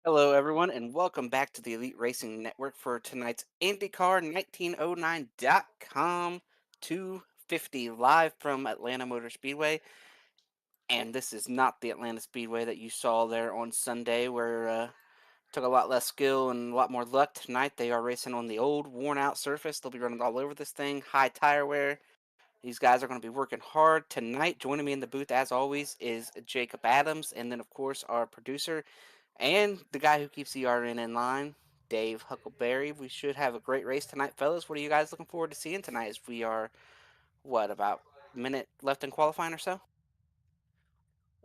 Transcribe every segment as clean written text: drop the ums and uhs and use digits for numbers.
Hello, everyone, and welcome back to the Elite Racing Network for tonight's IndyCar 1909.com 250 live from Atlanta Motor Speedway. And this is not the Atlanta Speedway that you saw there on Sunday, where took a lot less skill and a lot more luck. Tonight, they are racing on the old, worn out surface. They'll be running all over this thing, high tire wear. These guys are going to be working hard tonight. Joining me in the booth, as always, is Jacob Adams, and then, of course, our producer and the guy who keeps the RN in line, Dave Huckleberry. We should have a great race tonight, fellas. What are you guys looking forward to seeing tonight? As we are, what, about a minute left in qualifying or so?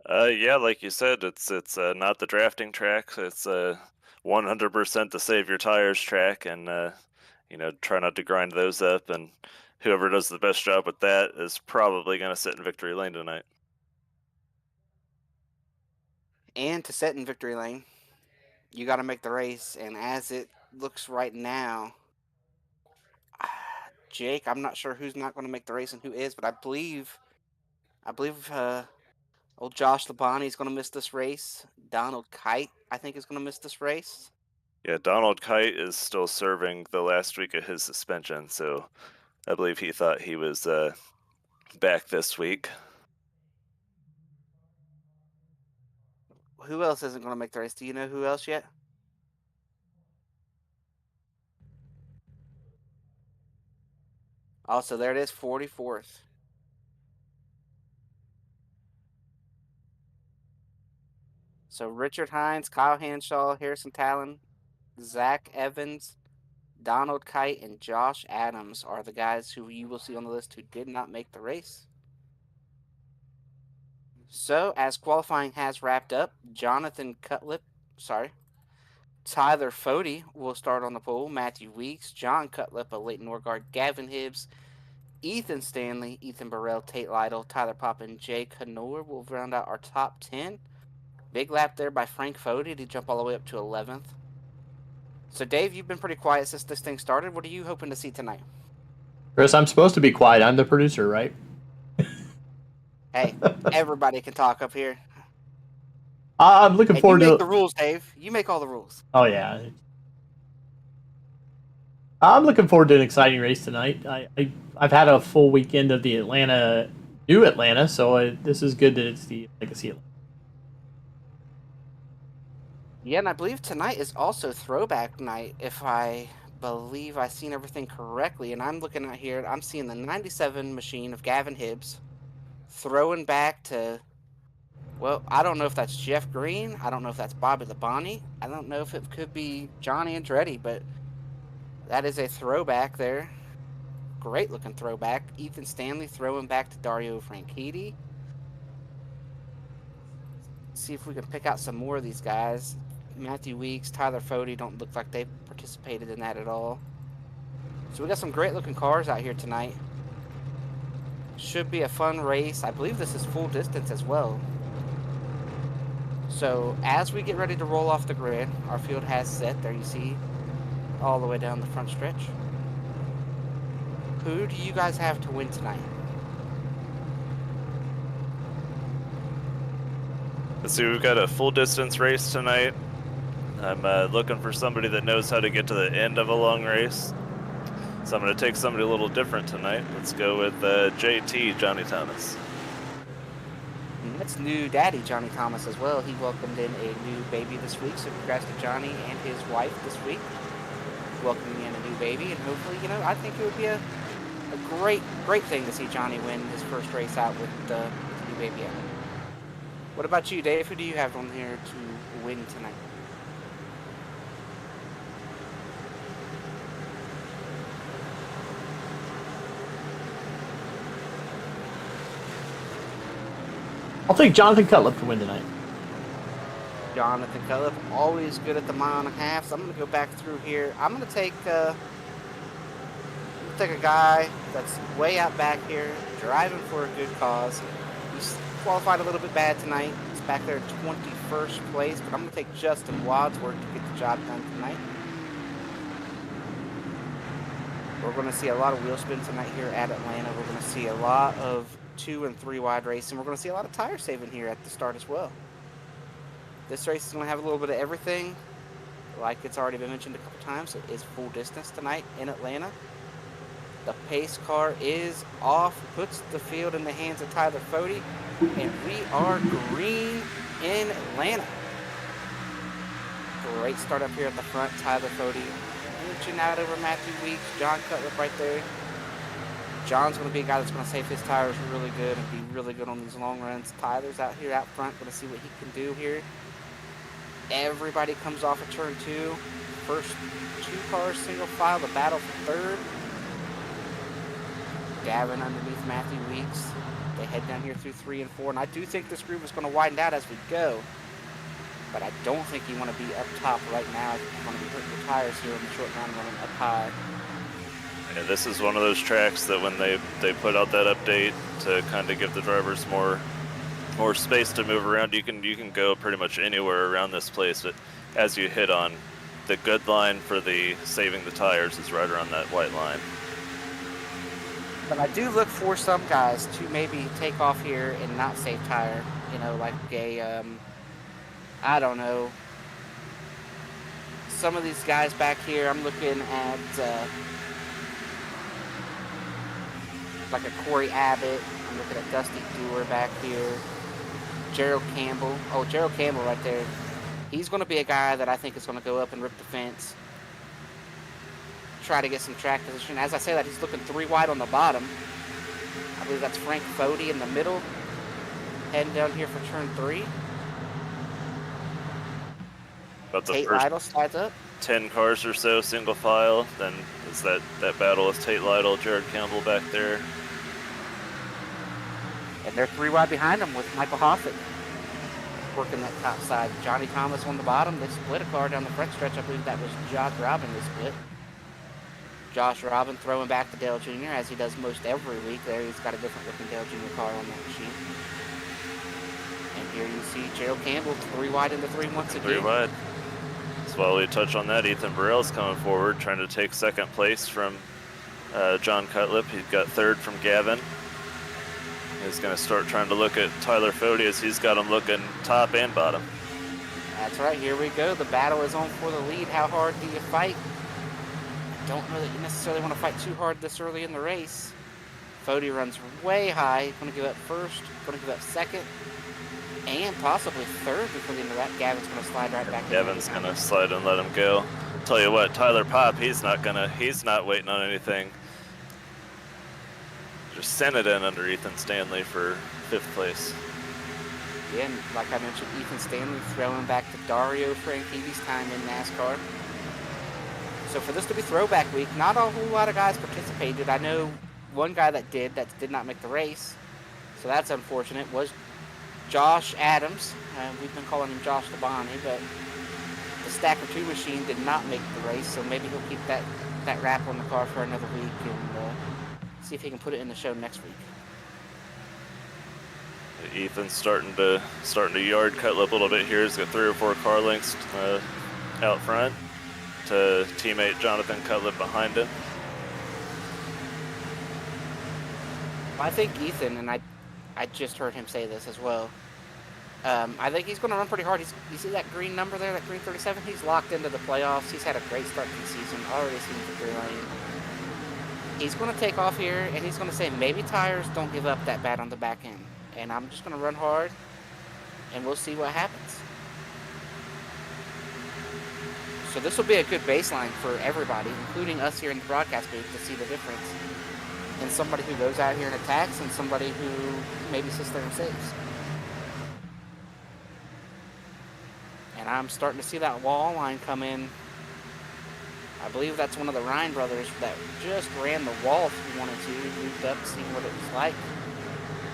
Yeah, like you said, it's not the drafting track. It's 100% the save your tires track, and try not to grind those up. And whoever does the best job with that is probably going to sit in victory lane tonight. And to set in victory lane, you got to make the race. And as it looks right now, Jake, I'm not sure who's not going to make the race and who is, but I believe old Josh Labonte is going to miss this race. Donald Kite, I think, is going to miss this race. Yeah, Donald Kite is still serving the last week of his suspension, so I believe he thought he was back this week. Who else isn't going to make the race? Do you know who else yet? Also, there it is, 44th. So Richard Hines, Kyle Hanshaw, Harrison Talon, Zach Evans, Donald Kite, and Josh Adams are the guys who you will see on the list who did not make the race. So, as qualifying has wrapped up, Tyler Fody will start on the pole, Matthew Weeks, John Cutlip, Leighton Norgard, Gavin Hibbs, Ethan Stanley, Ethan Burrell, Tate Lytle, Tyler Poppin, Jay Canor will round out our top 10. Big lap there by Frank Fody to jump all the way up to 11th. So, Dave, you've been pretty quiet since this thing started. What are you hoping to see tonight? Chris, I'm supposed to be quiet. I'm the producer, right? Hey, everybody can talk up here. I'm looking And you forward make the to. rules, Dave. You make all the rules. Oh yeah, I'm looking forward to an exciting race tonight. I've had a full weekend of the New Atlanta, so this is good that it's the Legacy Atlanta. Yeah, and I believe tonight is also throwback night, if I believe I seen everything correctly. And I'm looking at here, I'm seeing the 97 machine of Gavin Hibbs throwing back to, well, I don't know if that's Jeff Green. I don't know if that's Bobby Labonte. I don't know if it could be Johnny Andretti, but that is a throwback there. Great looking throwback. Ethan Stanley throwing back to Dario Franchitti. See if we can pick out some more of these guys. Matthew Weeks, Tyler Fody don't look like they participated in that at all. So we got some great looking cars out here tonight. Should be a fun race. I believe this is full distance as well. So as we get ready to roll off the grid, our field has set. There you see, all the way down the front stretch. Who do you guys have to win tonight? Let's see, we've got a full distance race tonight. I'm looking for somebody that knows how to get to the end of a long race. So I'm going to take somebody a little different tonight. Let's go with JT, Johnny Thomas. And that's new daddy Johnny Thomas as well. He welcomed in a new baby this week. So congrats to Johnny and his wife this week, welcoming in a new baby. And hopefully, I think it would be a great thing to see Johnny win his first race out with the new baby out. What about you, Dave? Who do you have on here to win tonight? I'll take Jonathan Cutlip to win tonight. Jonathan Cullip, always good at the mile and a half. So I'm going to go back through here. I'm going to take a guy that's way out back here, driving for a good cause. He's qualified a little bit bad tonight. He's back there in 21st place, but I'm going to take Justin Wadsworth to get the job done tonight. We're going to see a lot of wheel spin tonight here at Atlanta. We're going to see a lot of 2 and 3 wide racing. We're going to see a lot of tire saving here at the start as well. This race is going to have a little bit of everything. Like it's already been mentioned a couple times, it is full distance tonight in Atlanta. The pace car is off, puts the field in the hands of Tyler Fody, and we are green in Atlanta. Great start up here at the front. Tyler Fody inching out over Matthew Weeks. John Cutlip right there. John's going to be a guy that's going to save his tires really good and be really good on these long runs. Tyler's out here out front, going to see what he can do here. Everybody comes off of turn 2. First 2 cars single file, the battle for third. Gavin underneath Matthew Weeks. They head down here through 3 and 4, and I do think this groove is going to widen out as we go. But I don't think you want to be up top right now. I think you want to be hurting your tires here in the short round running up high. Yeah, this is one of those tracks that when they put out that update to kind of give the drivers more space to move around, you can go pretty much anywhere around this place. But as you hit on, the good line for the saving the tires is right around that white line. But I do look for some guys to maybe take off here and not save tire. You know, like a, I don't know. Some of these guys back here, I'm looking at like a Corey Abbott. I'm looking at Dusty Dewar back here. Gerald Campbell. Oh, Gerald Campbell right there. He's going to be a guy that I think is going to go up and rip the fence. Try to get some track position. As I say that, he's looking 3 wide on the bottom. I believe that's Frank Fody in the middle. Heading down here for turn 3. But the Tate first Lytle slides up. 10 cars or so single file, then is that battle with Tate Lytle, Jared Campbell back there. And they're 3 wide behind him with Michael Hoffett working that top side. Johnny Thomas on the bottom. They split a car down the front stretch. I believe that was Josh Robin they split. Josh Robin throwing back to Dale Jr. as he does most every week there. He's got a different looking Dale Jr. car on that machine. And here you see Gerald Campbell 3 wide into 3 once again. 3 wide. So while we touch on that, Ethan Burrell's coming forward, trying to take second place from John Cutlip. He's got third from Gavin. He's going to start trying to look at Tyler Fody as he's got him looking top and bottom. That's right, here we go. The battle is on for the lead. How hard do you fight? I don't know that you necessarily want to fight too hard this early in the race. Fody runs way high. Going to give up first, going to give up second, and possibly third before the end of that. Gavin's going to slide right back in. Gavin's going to slide and let him go. Tell you what, Tyler Pop, he's not waiting on anything. Just sent it in under Ethan Stanley for 5th place. Yeah, and like I mentioned, Ethan Stanley throwing back to Dario Franchidi's time in NASCAR. So for this to be throwback week, not a whole lot of guys participated. I know one guy that did not make the race. So that's unfortunate, was Josh Adams. We've been calling him Josh the Bonnie, but the Stacker 2 machine did not make the race, so maybe he'll keep that wrap on the car for another week and see if he can put it in the show next week. Ethan's starting to yard Cutlip a little bit here. He's got 3 or 4 car lengths out front to teammate Jonathan Cutlip behind him. I think Ethan, and I just heard him say this as well, I think he's going to run pretty hard. You see that green number there, that green 37? He's locked into the playoffs. He's had a great start to the season, already seen victory lane. He's going to take off here, and he's going to say, maybe tires don't give up that bad on the back end. And I'm just going to run hard, and we'll see what happens. So this will be a good baseline for everybody, including us here in the broadcast booth, to see the difference in somebody who goes out here and attacks and somebody who maybe sits there and saves. And I'm starting to see that wall line come in. I believe that's one of the Ryan brothers that just ran the wall if he wanted to, looped up, seeing what it was like.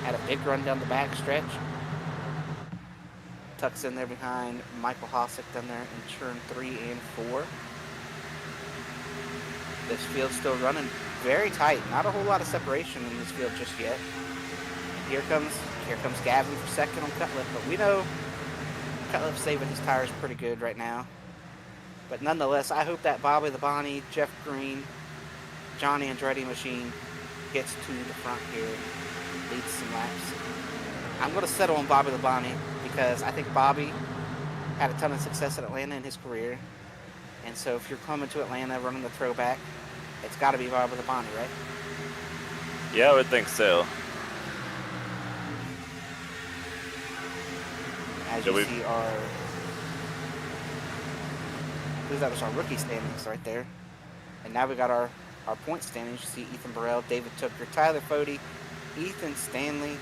Had a big run down the back stretch. Tucks in there behind Michael Hosick down there in turn 3 and 4. This field's still running very tight. Not a whole lot of separation in this field just yet. And here comes Gavin for second on Cutlip, but we know Cutlip's saving his tires pretty good right now. But nonetheless, I hope that Bobby the Bonnie, Jeff Green, Johnny Andretti machine gets to the front here and leads some laps. I'm going to settle on Bobby the Bonnie because I think Bobby had a ton of success at Atlanta in his career. And so if you're coming to Atlanta running the throwback, it's got to be Bob with a Bonnie, right? Yeah, I would think so. As Yeah, you see I believe that was our rookie standings right there. And now we got our point standings. You see Ethan Burrell, David Tooker, Tyler Fody, Ethan Stanley,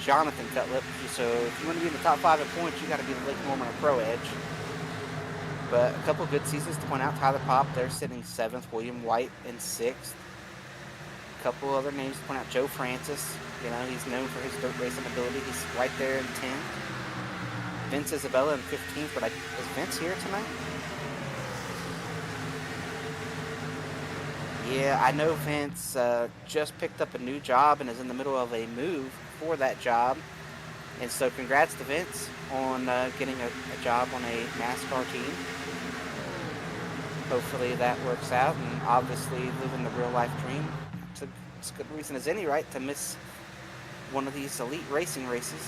Jonathan Cutlip. So if you want to be in the top 5 at points, you got to be the Lake Norman or Pro Edge. But a couple good seasons to point out. Tyler Pop, they're sitting 7th. William White in 6th. A couple other names to point out. Joe Francis, you know, he's known for his dirt racing ability. He's right there in 10th. Vince Isabella in 15th, but is Vince here tonight? Yeah, I know Vince just picked up a new job and is in the middle of a move for that job. And so congrats to Vince on getting a job on a NASCAR team. Hopefully that works out, and obviously living the real life dream. It's a good reason as any, right, to miss one of these elite racing races.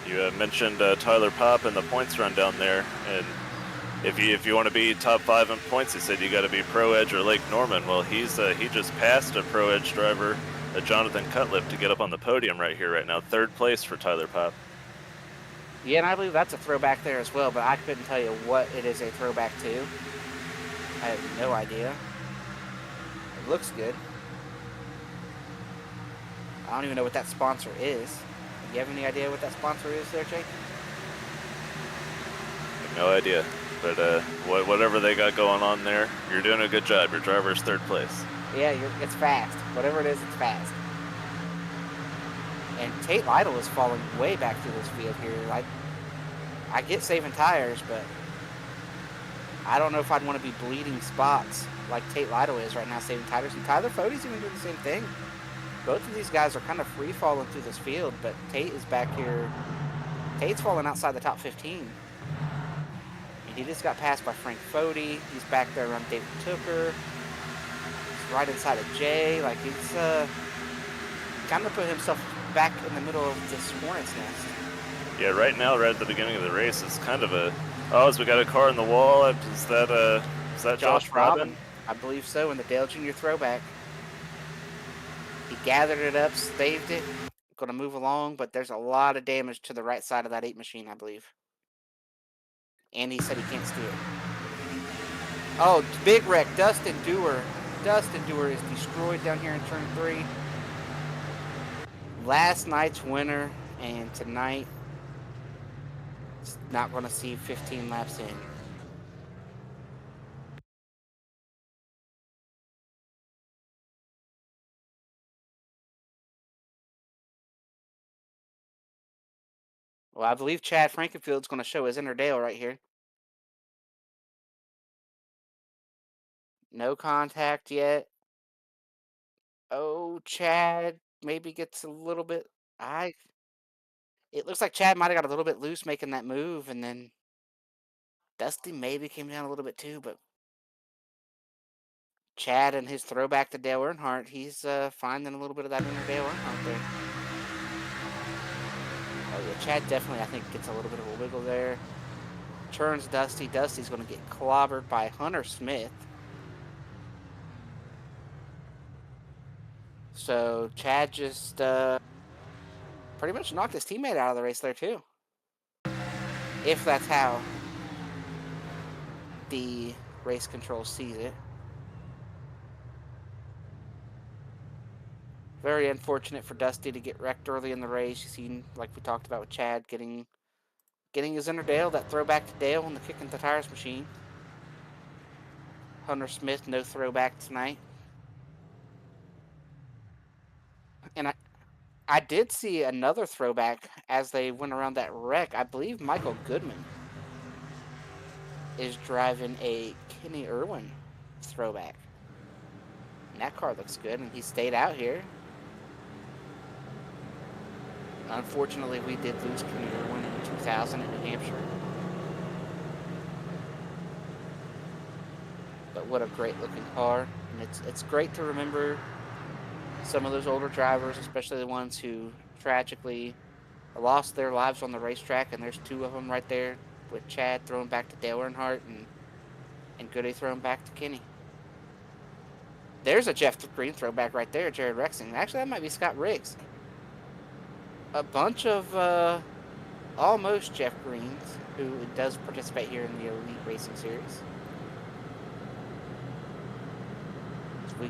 You mentioned Tyler Pop and the points run down there, and if you want to be top 5 in points, he said you got to be Pro Edge or Lake Norman. Well, he just passed a Pro Edge driver, Jonathan Cutlip, to get up on the podium right here, right now. 3rd place for Tyler Pop. Yeah, and I believe that's a throwback there as well, but I couldn't tell you what it is a throwback to. I have no idea. It looks good. I don't even know what that sponsor is. Do you have any idea what that sponsor is there, Jake? No idea. But whatever they got going on there, you're doing a good job. Your driver's 3rd place. Yeah, it's fast. Whatever it is, it's fast. And Tate Lytle is falling way back through this field here. I get saving tires, but I don't know if I'd want to be bleeding spots like Tate Lytle is right now saving tires. And Tyler Fody's even doing the same thing. Both of these guys are kind of free falling through this field, but Tate is back here. Tate's falling outside the top 15. He just got passed by Frank Fody. He's back there around David Tooker. He's right inside of Jay. Like, he's kind of put himself back in the middle of this hornet's nest. Yeah, right now, right at the beginning of the race, it's kind of a... Oh, so we got a car in the wall. Is that Josh Robin? I believe so, in the Dale Jr. throwback. He gathered it up, staved it, going to move along, but there's a lot of damage to the right side of that 8 machine, I believe. And he said he can't steer. Oh, big wreck. Dustin Dewar. Dustin Dewar is destroyed down here in turn 3. Last night's winner, and tonight it's not going to see 15 laps in. Well, I believe Chad Frankenfield's going to show his inner Dale right here. No contact yet. Oh, Chad maybe gets a little bit... It looks like Chad might have got a little bit loose making that move, and then Dusty maybe came down a little bit too, but Chad and his throwback to Dale Earnhardt, he's finding a little bit of that inner Dale Earnhardt there. Oh yeah, Chad definitely, I think, gets a little bit of a wiggle there. Turns Dusty. Dusty's going to get clobbered by Hunter Smith. So Chad just pretty much knocked his teammate out of the race there too. If that's how the race control sees it. Very unfortunate for Dusty to get wrecked early in the race. You seen, like we talked about with Chad, getting his inner Dale, that throwback to Dale on the kicking the tires machine. Hunter Smith, no throwback tonight. And I did see another throwback as they went around that wreck. I believe Michael Goodman is driving a Kenny Irwin throwback. And that car looks good, and he stayed out here. Unfortunately, we did lose Kenny Irwin in 2000 in New Hampshire. But what a great looking car. And it's great to remember some of those older drivers, especially the ones who tragically lost their lives on the racetrack, and there's 2 of them right there with Chad throwing back to Dale Earnhardt and Goody throwing back to Kenny. There's a Jeff Green throwback right there, Jared Rexing. Actually, that might be Scott Riggs. A bunch of almost Jeff Greens, who does participate here in the Elite Racing Series. We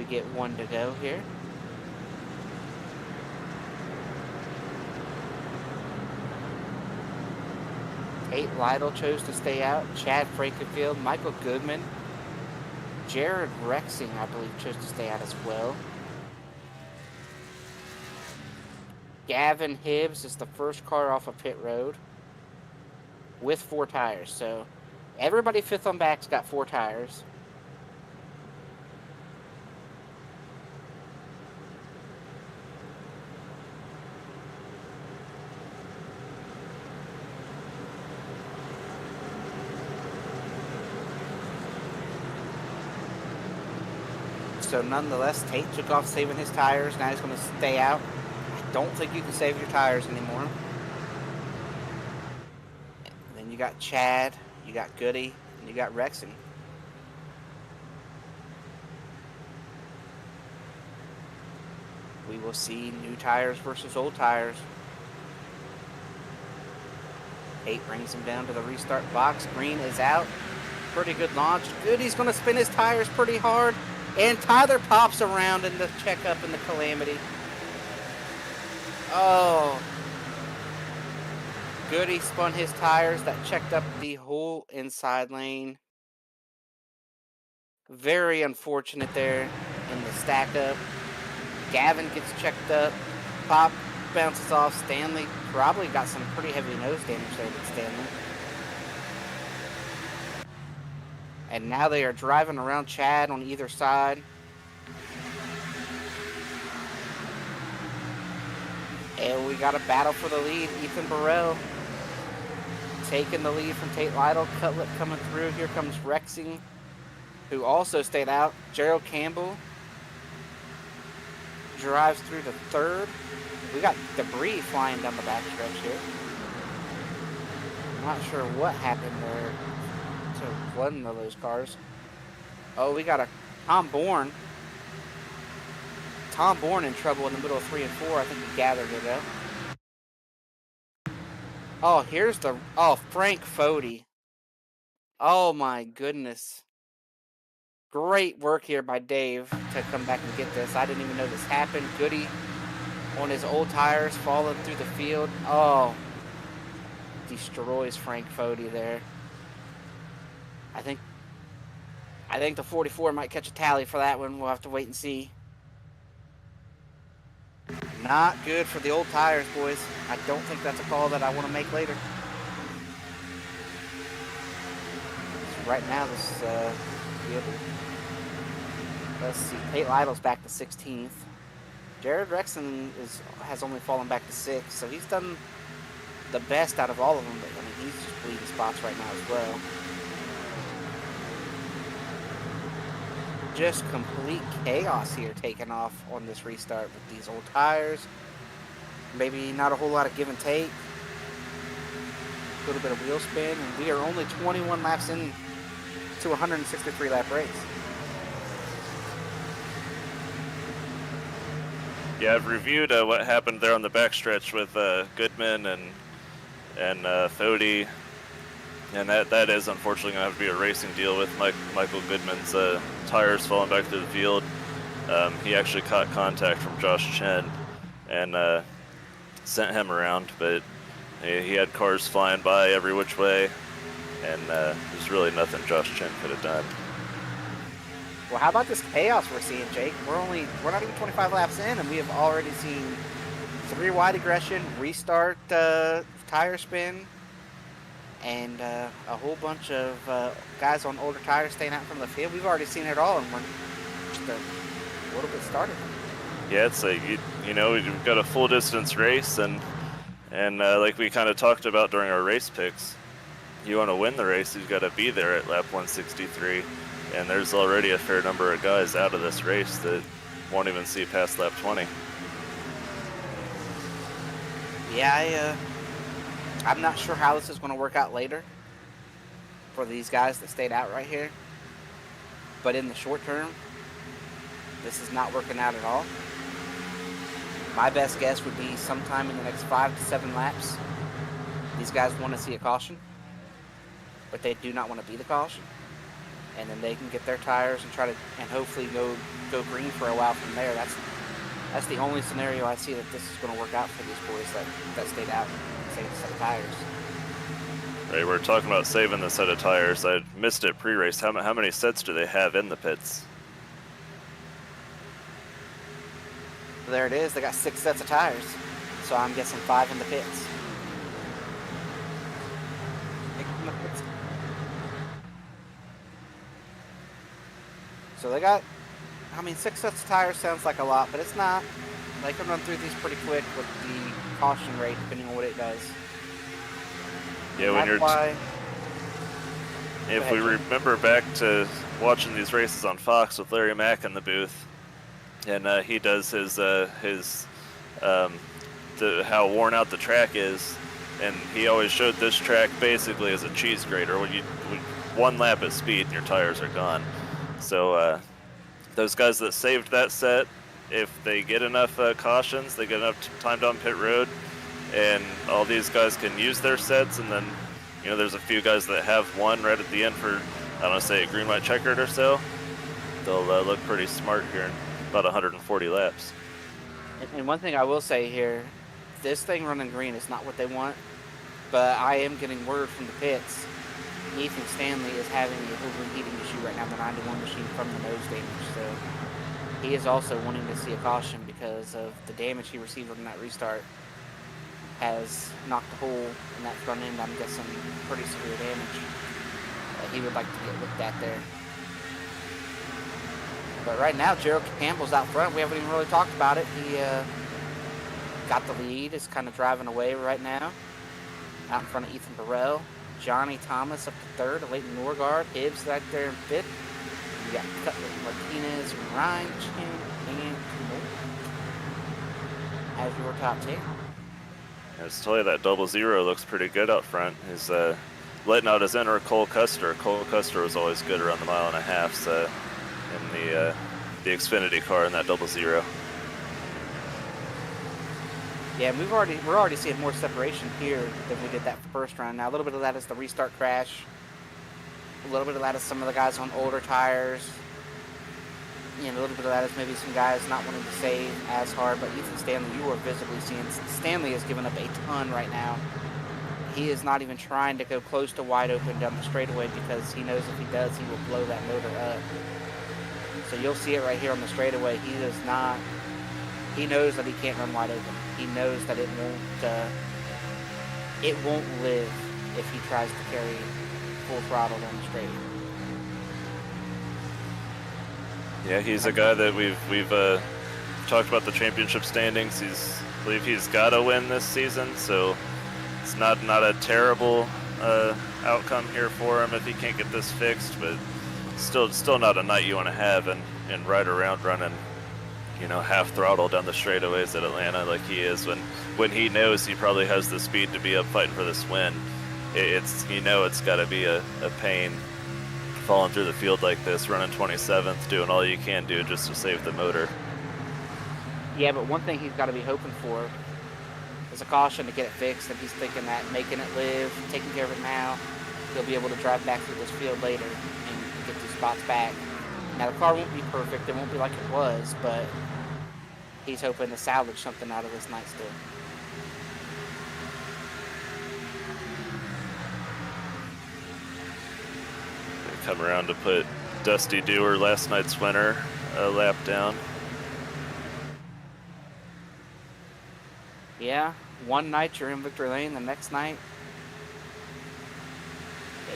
get one to go here. Tate Lytle chose to stay out. Chad Frankenfield, Michael Goodman, Jared Rexing, I believe, chose to stay out as well. Gavin Hibbs is the first car off of pit road with 4 tires. So everybody fifth on back's got 4 tires. So nonetheless, Tate took off saving his tires. Now he's going to stay out. I don't think you can save your tires anymore. And then you got Chad, you got Goody, and you got Rexing. We will see new tires versus old tires. Tate brings him down to the restart box. Green is out. Pretty good launch. Goody's going to spin his tires pretty hard. And Tyler pops around in the checkup in the Calamity. Oh. Goody spun his tires. That checked up the whole inside lane. Very unfortunate there in the stack up. Gavin gets checked up. Pop bounces off. Stanley probably got some pretty heavy nose damage there with Stanley. And now they are driving around Chad on either side. And we got a battle for the lead. Ethan Burrell taking the lead from Tate Lytle. Cutlet coming through. Here comes Rexing, who also stayed out. Gerald Campbell drives through the third. We got debris flying down the backstretch here. I'm not sure what happened there to one of those cars. Oh, we got a Tom Bourne. Tom Bourne in trouble in the middle of 3 and 4. I think he gathered it up. Oh, here's the... Oh, Frank Fody. Oh, my goodness. Great work here by Dave to come back and get this. I didn't even know this happened. Goody on his old tires falling through the field. Oh. Destroys Frank Fody there. I think the 44 might catch a tally for that one. We'll have to wait and see. Not good for the old tires, boys. I don't think that's a call that I want to make later. So right now, this field. Let's see. Tate Lytle's back to 16th. Jared Rexon has only fallen back to 6th, so he's done the best out of all of them. But I mean, he's just bleeding spots right now as well. Just complete chaos here taking off on this restart with these old tires. Maybe not a whole lot of give and take. A little bit of wheel spin, and we are only 21 laps in to a 163 lap race. Yeah, I've reviewed what happened there on the backstretch with Goodman and Fody. And that is unfortunately going to have to be a racing deal with Michael Goodman's tires falling back through the field. He actually caught contact from Josh Chen and sent him around, but he had cars flying by every which way, and there's really nothing Josh Chen could have done. Well, how about this chaos we're seeing, Jake? We're not even 25 laps in, and we have already seen 3 wide aggression, restart, tire spin, and a whole bunch of guys on older tires staying out from the field. We've already seen it all, and we're just a little bit started. Yeah, it's like you know, we've got a full distance race, and like we kind of talked about during our race picks, you want to win the race, you've got to be there at lap 163, and there's already a fair number of guys out of this race that won't even see past lap 20. Yeah, I'm not sure how this is going to work out later for these guys that stayed out right here. But in the short term, this is not working out at all. My best guess would be sometime in the next 5 to 7 laps, these guys want to see a caution, but they do not want to be the caution. And then they can get their tires and and hopefully go green for a while from there. That's the only scenario I see that this is going to work out for these boys that stayed out and saved a set of tires. Right, we're talking about saving the set of tires. I missed it pre-race. How many sets do they have in the pits? There it is. They got 6 sets of tires. So I'm guessing 5 in the pits. So they got, 6 sets of tires sounds like a lot, but it's not. They can run through these pretty quick with the caution rate, depending on what it does. Yeah, when if we remember back to watching these races on Fox with Larry Mack in the booth, and he does his how worn out the track is, and he always showed this track basically as a cheese grater. When one lap at speed and your tires are gone. So those guys that saved that set, if they get enough cautions, they get enough time on pit road, and all these guys can use their sets, and then there's a few guys that have one right at the end for, I don't know, say a green, white, checkered or so. They'll look pretty smart here in about 140 laps. And one thing I will say here, this thing running green is not what they want, but I am getting word from the pits. Ethan Stanley is having an overheating issue right now, the 91 machine, from the nose damage. So he is also wanting to see a caution because of the damage he received on that restart. Has knocked a hole in that front end. I'm guessing pretty severe damage. He would like to get looked at there. But right now, Gerald Campbell's out front. We haven't even really talked about it. He got the lead. Is kind of driving away right now. Out in front of Ethan Burrell. Johnny Thomas up to third. Leighton Norgard. Hibbs right there in fifth. You got Cutler, Martinez, Ryan, Chin, and Kumar as your top 10. I just tell you that 00 looks pretty good out front. He's letting out his inner Cole Custer. Cole Custer was always good around the 1.5 miles in the Xfinity car in that 00. Yeah, we're already seeing more separation here than we did that first round. Now a little bit of that is the restart crash. A little bit of that is some of the guys on older tires. A little bit of that is maybe some guys not wanting to save as hard, but Ethan Stanley, you are visibly seeing Stanley has given up a ton right now. He is not even trying to go close to wide open down the straightaway because he knows if he does, he will blow that motor up. So you'll see it right here on the straightaway. He knows that he can't run wide open. He knows that it won't live if he tries to carry full throttle down the straight. Yeah, he's a guy that we've talked about the championship standings. I believe he's got to win this season, so it's not a terrible outcome here for him if he can't get this fixed. But still not a night you want to have and ride around running, half throttle down the straightaways at Atlanta like he is when he knows he probably has the speed to be up fighting for this win. It's got to be a pain falling through the field like this, running 27th, doing all you can do just to save the motor. Yeah, but one thing he's got to be hoping for is a caution to get it fixed, and he's thinking that making it live, taking care of it now, he'll be able to drive back through this field later and get these spots back. Now, the car won't be perfect, it won't be like it was, but he's hoping to salvage something out of this night still. Come around to put Dusty Dewar, last night's winner, a lap down. Yeah, one night you're in victory lane, the next night.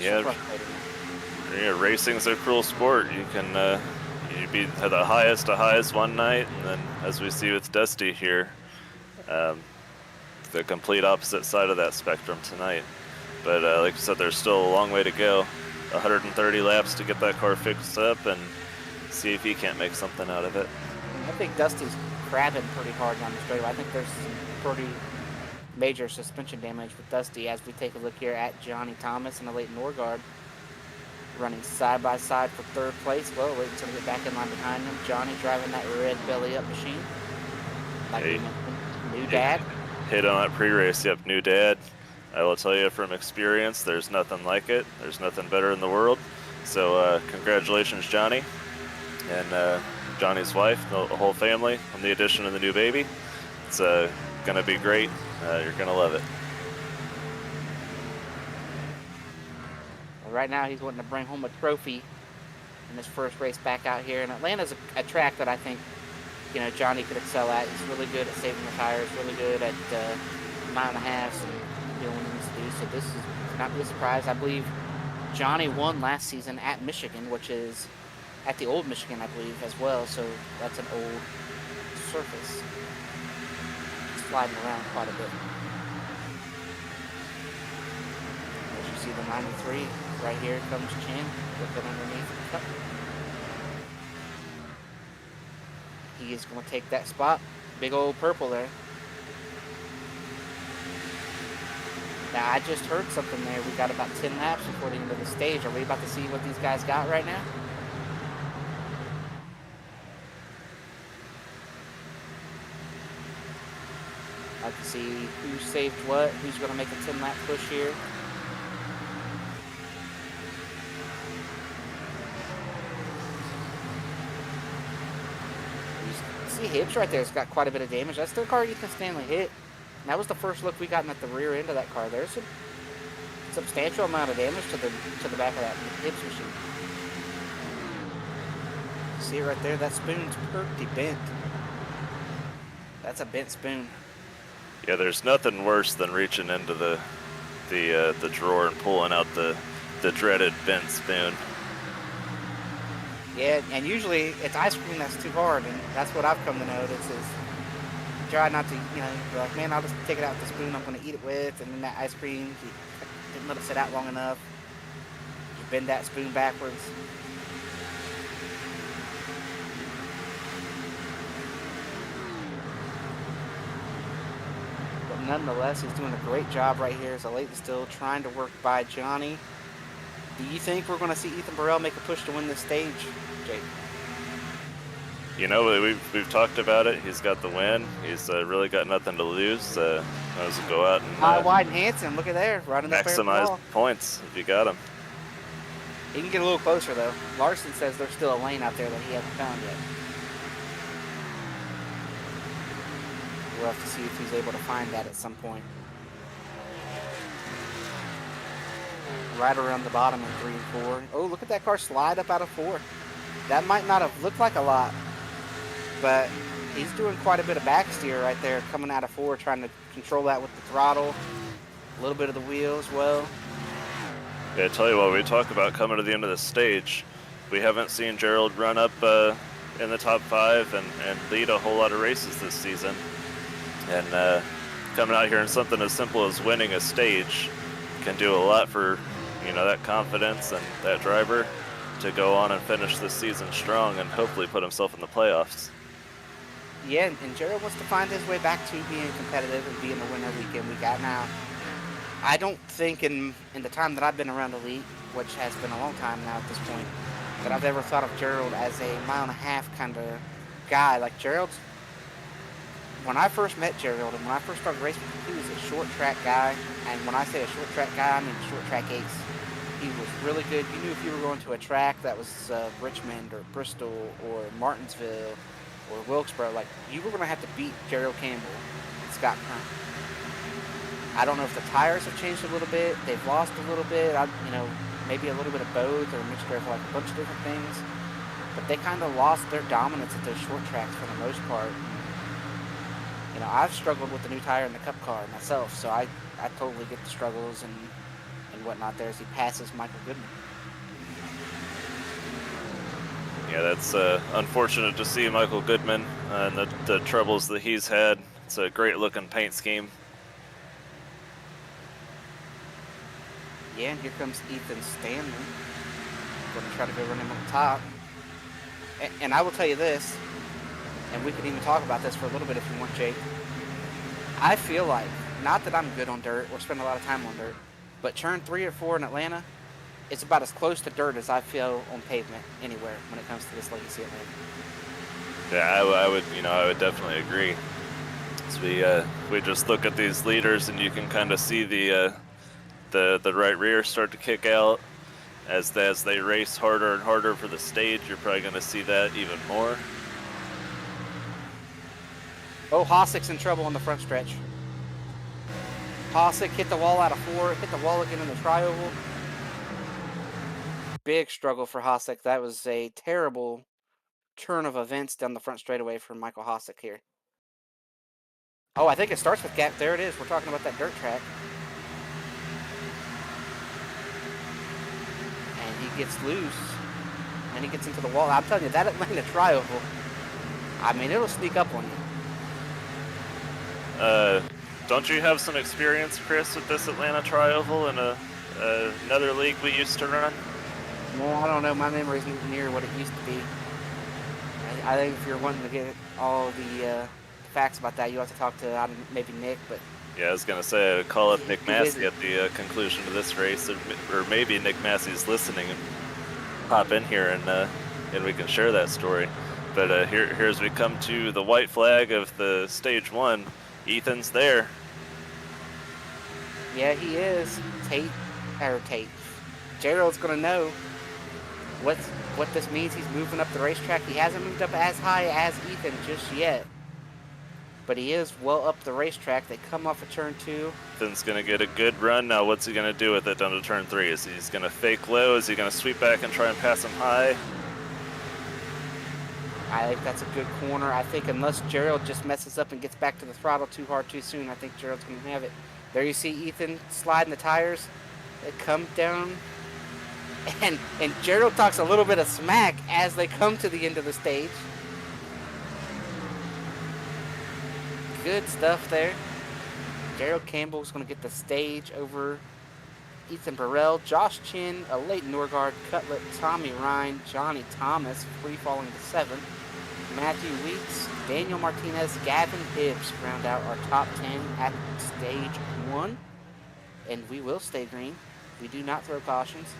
Yeah, racing's a cruel sport. You can you be at the highest of highs one night, and then as we see with Dusty here, the complete opposite side of that spectrum tonight. But like I said, there's still a long way to go. 130 laps to get that car fixed up and see if he can't make something out of it. I think Dusty's crabbing pretty hard down the straightaway. I think there's some major suspension damage with Dusty as we take a look here at Johnny Thomas and Leighton Norgard running side by side for third place. Well, Leighton's going to get back in line behind him. Johnny driving that red belly up machine. Like we mentioned, new dad. Hit on that pre-race. Yep, new dad. I will tell you from experience, there's nothing like it. There's nothing better in the world. So congratulations, Johnny, and Johnny's wife, the whole family, on the addition of the new baby. It's going to be great. You're going to love it. Well, right now, he's wanting to bring home a trophy in his first race back out here. And Atlanta's a track that I think, you know, Johnny could excel at. He's really good at saving the tires, really good at mile and a half and doing what he needs to do. So this is not be a surprise. I believe Johnny won last season at Michigan, which is at the old Michigan, I believe, as well. So that's an old surface. Sliding around quite a bit. As you see the 93, right here comes Chin, looking underneath the cup. He is going to take that spot. Big old purple there. Now, I just heard something there. We got about 10 laps before the end of the stage. Are we about to see what these guys got right now? Like to see who saved what, who's going to make a 10-lap push here. You see Hibbs right there. It's got quite a bit of damage. That's the car Ethan Stanley hit. And that was the first look we gotten at the rear end of that car. There's a substantial amount of damage to the back of that Hibbs machine. See it right there? That spoon's pretty bent. That's a bent spoon. Yeah, there's nothing worse than reaching into the drawer and pulling out the dreaded bent spoon. Yeah, and usually it's ice cream that's too hard, and that's what I've come to notice is try not to, you know, be like, man, I'll just take it out with the spoon I'm going to eat it with, and then that ice cream, you didn't let it sit out long enough. You bend that spoon backwards. Nonetheless, he's doing a great job right here. So Leighton still trying to work by Johnny. Do you think we're going to see Ethan Burrell make a push to win this stage, Jake? You know, we've talked about it. He's got the win. He's really got nothing to lose. Might as well go out and high, wide, and handsome. Look at there, right in the maximize points if you got him. He can get a little closer though. Larson says there's still a lane out there that he hasn't found yet. We'll have to see if he's able to find that at some point. Right around the bottom in 3 and 4. Oh, look at that car slide up out of 4. That might not have looked like a lot, but he's doing quite a bit of backsteer right there, coming out of 4, trying to control that with the throttle, a little bit of the wheel as well. Yeah, I tell you what, we talk about coming to the end of the stage. We haven't seen Gerald run up in the top 5 and lead a whole lot of races this season. And coming out here in something as simple as winning a stage can do a lot for, you know, that confidence and that driver to go on and finish this season strong and hopefully put himself in the playoffs. Yeah, and Gerald wants to find his way back to being competitive and being the winner week in, week out. Now, I don't think in the time that I've been around Elite, which has been a long time now at this point, that I've ever thought of Gerald as a mile and a half kind of guy. Like Gerald's, when I first met Gerald and when I first started racing, he was a short track guy. And when I say a short track guy, I mean short track ace. He was really good. You knew if you were going to a track that was Richmond or Bristol or Martinsville or Wilkesboro, like you were going to have to beat Gerald Campbell and Scott Kern. I don't know if the tires have changed a little bit. They've lost a little bit. Maybe a little bit of both or a mixture of like a bunch of different things. But they kind of lost their dominance at those short tracks for the most part. You know, I've struggled with the new tire in the Cup car myself, so I totally get the struggles and whatnot there as he passes Michael Goodman. Yeah, that's unfortunate to see Michael Goodman and the troubles that he's had. It's a great looking paint scheme. Yeah, and here comes Ethan Stanley. Going to try to go run him on the top. And I will tell you this, and we can even talk about this for a little bit if you want, Jake. I feel like not that I'm good on dirt or spend a lot of time on dirt, but turn 3 or 4 in Atlanta, it's about as close to dirt as I feel on pavement anywhere when it comes to this Legacy Atlanta. Yeah, I would definitely agree. So we just look at these leaders, and you can kind of see the right rear start to kick out as they race harder and harder for the stage. You're probably going to see that even more. Oh, Hossik's in trouble on the front stretch. Hossick hit the wall out of 4, hit the wall again in the tri-oval. Big struggle for Hossick. That was a terrible turn of events down the front straightaway for Michael Hossick here. Oh, I think it starts with gap. There it is. We're talking about that dirt track. And he gets loose. And he gets into the wall. I'm telling you, that Atlanta tri-oval, I mean, it'll sneak up on you. Don't you have some experience, Chris, with this Atlanta tri-oval in another league we used to run? No, I don't know. My memory's near what it used to be. I think if you're wanting to get all the facts about that, you have to talk to maybe Nick. But yeah, I was gonna say call up Nick Massey at the conclusion of this race, or maybe Nick Massey's listening and hop in here and we can share that story. But here as we come to the white flag of the stage 1, Ethan's there. Yeah, he is. Gerald's gonna know what this means. He's moving up the racetrack. He hasn't moved up as high as Ethan just yet, but he is well up the racetrack. They come off of turn 2. Ethan's gonna get a good run. Now what's he gonna do with it down to turn 3? Is he's gonna fake low? Is he gonna sweep back and try and pass him high? I think that's a good corner. I think unless Gerald just messes up and gets back to the throttle too hard too soon, I think Gerald's gonna have it. There you see Ethan sliding the tires. They come down. And Gerald talks a little bit of smack as they come to the end of the stage. Good stuff there. Gerald Campbell's going to get the stage over Ethan Burrell, Josh Chin, Leighton Norgard, Cutlet, Tommy Ryan, Johnny Thomas, free falling to 7th. Matthew Weeks, Daniel Martinez, Gavin Hibbs round out our top 10 at stage 1. And we will stay green. We do not throw cautions.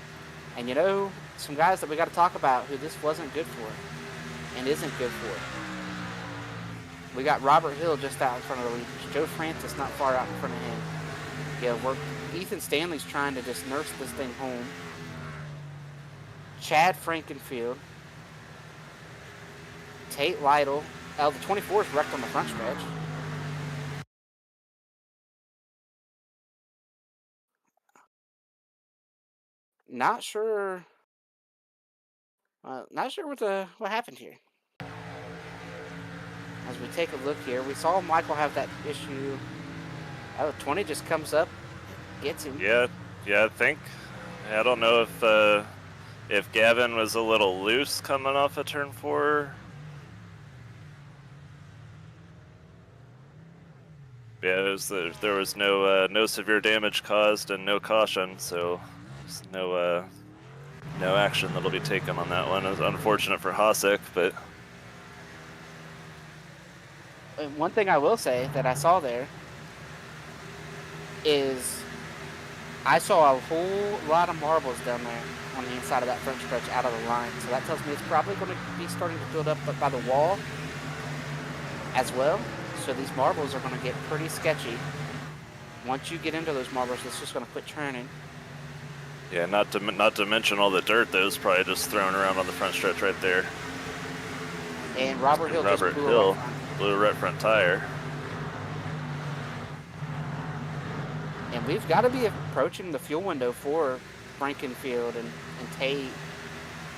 And you know, some guys that we got to talk about who this wasn't good for and isn't good for. We got Robert Hill just out in front of the leaders. Joe Francis not far out in front of him. Yeah, Ethan Stanley's trying to just nurse this thing home. Chad Frankenfield. Tate Lytle. The 24 is wrecked on the front stretch. Not sure what happened here. As we take a look here, we saw Michael have that issue. 20 just comes up, gets him. Yeah, I think. I don't know if Gavin was a little loose coming off of turn 4. Yeah, there was no severe damage caused and no caution, so there's no action that'll be taken on that one. It was unfortunate for Hossick, but And one thing I will say that I saw there is I saw a whole lot of marbles down there on the inside of that front stretch out of the line. So that tells me it's probably going to be starting to build up by the wall as well. So these marbles are going to get pretty sketchy. Once you get into those marbles, it's just going to quit turning. yeah, not to mention all the dirt that was probably just thrown around on the front stretch right there. And Robert Hill just blew a right front tire. And we've got to be approaching the fuel window for Frankenfield and Tate.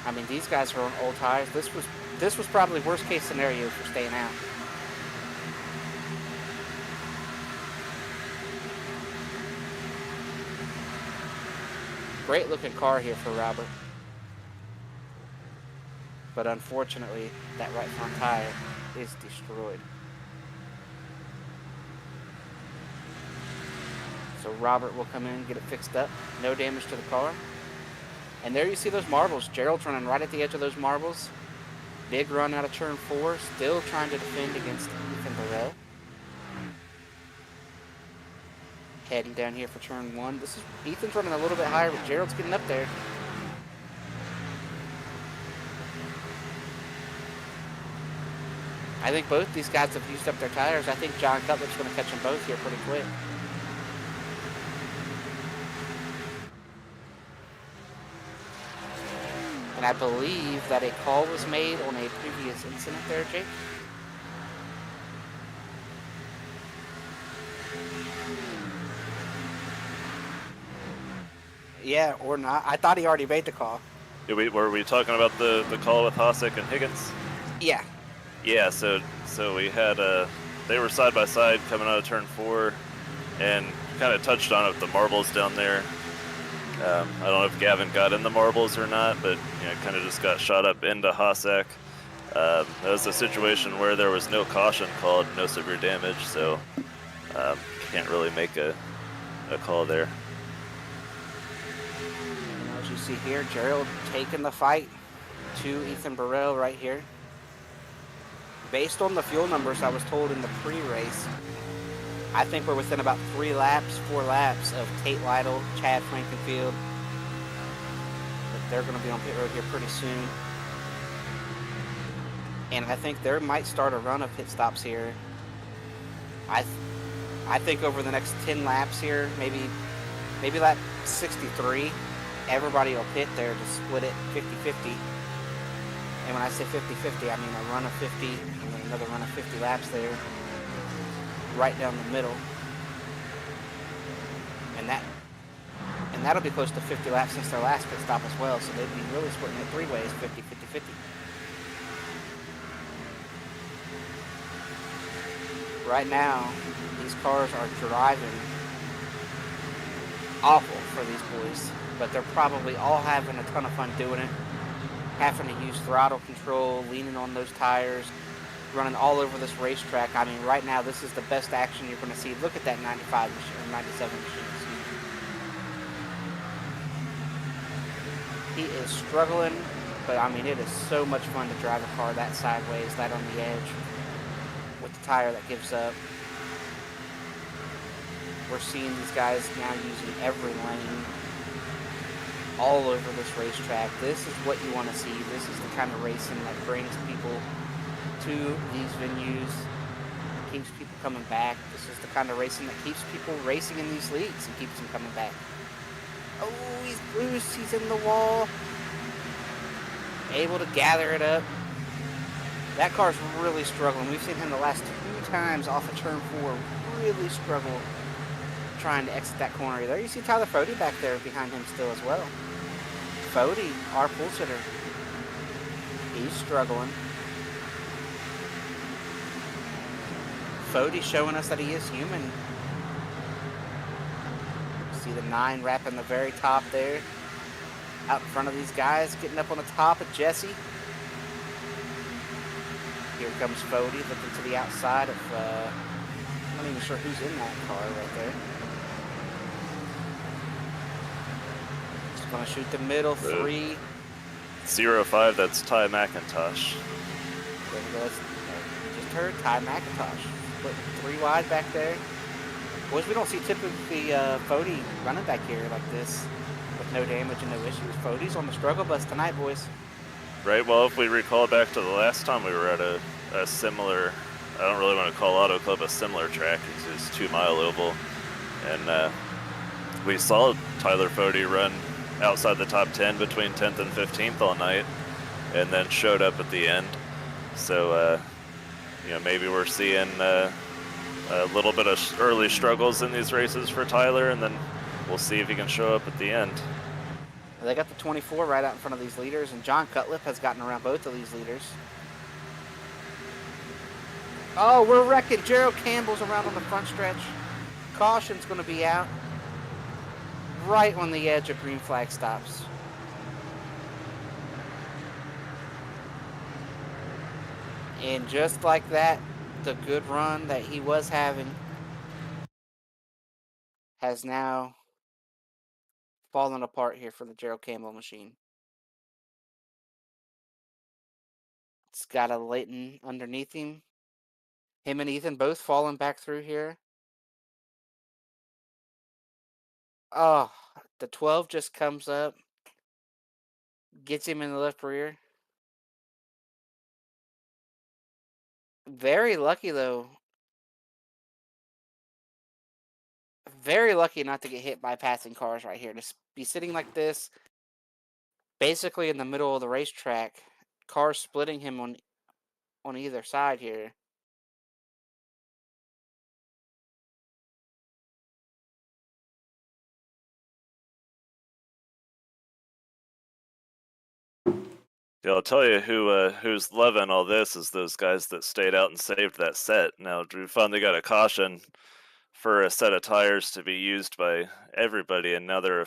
I mean, these guys are on old tires. This was probably worst case scenario for staying out. Great looking car here for Robert. But unfortunately, that right front tire is destroyed. So Robert will come in and get it fixed up. No damage to the car. And there you see those marbles. Gerald's running right at the edge of those marbles. Big run out of turn 4. Still trying to defend against Ethan Burrell. Heading down here for turn 1. This is Ethan's running a little bit higher, but Gerald's getting up there. I think both these guys have used up their tires. I think John Cutler's going to catch them both here pretty quick. And I believe that a call was made on a previous incident there, Jake. Yeah, or not. I thought he already made the call. Were we talking about the call with Hosek and Higgins? Yeah. Yeah, so we had they were side by side coming out of turn 4, and kind of touched on it with the marbles down there. I don't know if Gavin got in the marbles or not, but kind of just got shot up into Hosek. That was a situation where there was no caution called, no severe damage, so can't really make a call there. And as you see here, Gerald taking the fight to Ethan Burrell right here. Based on the fuel numbers I was told in the pre-race, I think we're within about 4 laps of Tate Lytle, Chad Frankenfield. But they're going to be on pit road here pretty soon. And I think there might start a run of pit stops here. I think over the next 10 laps here, maybe lap 63, everybody will pit there to split it 50-50. And when I say 50-50, I mean a run of 50 and then another run of 50 laps there, right down the middle. And that'll be close to 50 laps since their last pit stop as well, so they'd be really splitting it 3 ways, 50-50-50. Right now, these cars are driving awful for these boys, but they're probably all having a ton of fun doing it, having to use throttle control, leaning on those tires, running all over this racetrack. I mean, right now, this is the best action you're going to see. Look at that 95 machine, or 97 machine. He is struggling, but I mean, it is so much fun to drive a car that sideways, that on the edge, with the tire that gives up. We're seeing these guys now using every lane all over this racetrack. This is what you want to see. This is the kind of racing that brings people to these venues, keeps people coming back. This is the kind of racing that keeps people racing in these leagues and keeps them coming back. Oh, he's loose. He's in the wall. Able to gather it up. That car's really struggling. We've seen him the last 2 times off of turn 4 really struggle trying to exit that corner. There you see Tyler Fody back there behind him still as well. Fody, our pole sitter, he's struggling. Fody showing us that he is human. See the 9 wrapping the very top there. Out in front of these guys, getting up on the top of Jesse. Here comes Fody looking to the outside of, I'm not even sure who's in that car right there. Just gonna shoot the middle, 3. 05, that's Ty McIntosh. There we go, just heard Ty McIntosh. Putting 3 wide back there. Boys, we don't see typically Fody running back here like this with no damage and no issues. Fody's on the struggle bus tonight, boys. Right, well, if we recall back to the last time we were at a similar, I don't really want to call Auto Club a similar track, it's 2 Mile Oval, and we saw Tyler Fody run outside the top 10 between 10th and 15th all night, and then showed up at the end. So, maybe we're seeing a little bit of early struggles in these races for Tyler, and then we'll see if he can show up at the end. They got the 24 right out in front of these leaders, and John Cutlip has gotten around both of these leaders. Oh, we're wrecking. Gerald Campbell's around on the front stretch. Caution's going to be out right on the edge of green flag stops. And just like that, the good run that he was having has now fallen apart here for the Gerald Campbell machine. It's got a Leighton underneath him. Him and Ethan both falling back through here. Oh, the 12 just comes up, gets him in the left rear. Very lucky though. Very lucky not to get hit by passing cars right here. To be sitting like this, basically in the middle of the racetrack, cars splitting him on either side here. Yeah, I'll tell you who's loving all this is those guys that stayed out and saved that set. Now we finally got a caution for a set of tires to be used by everybody, and now they're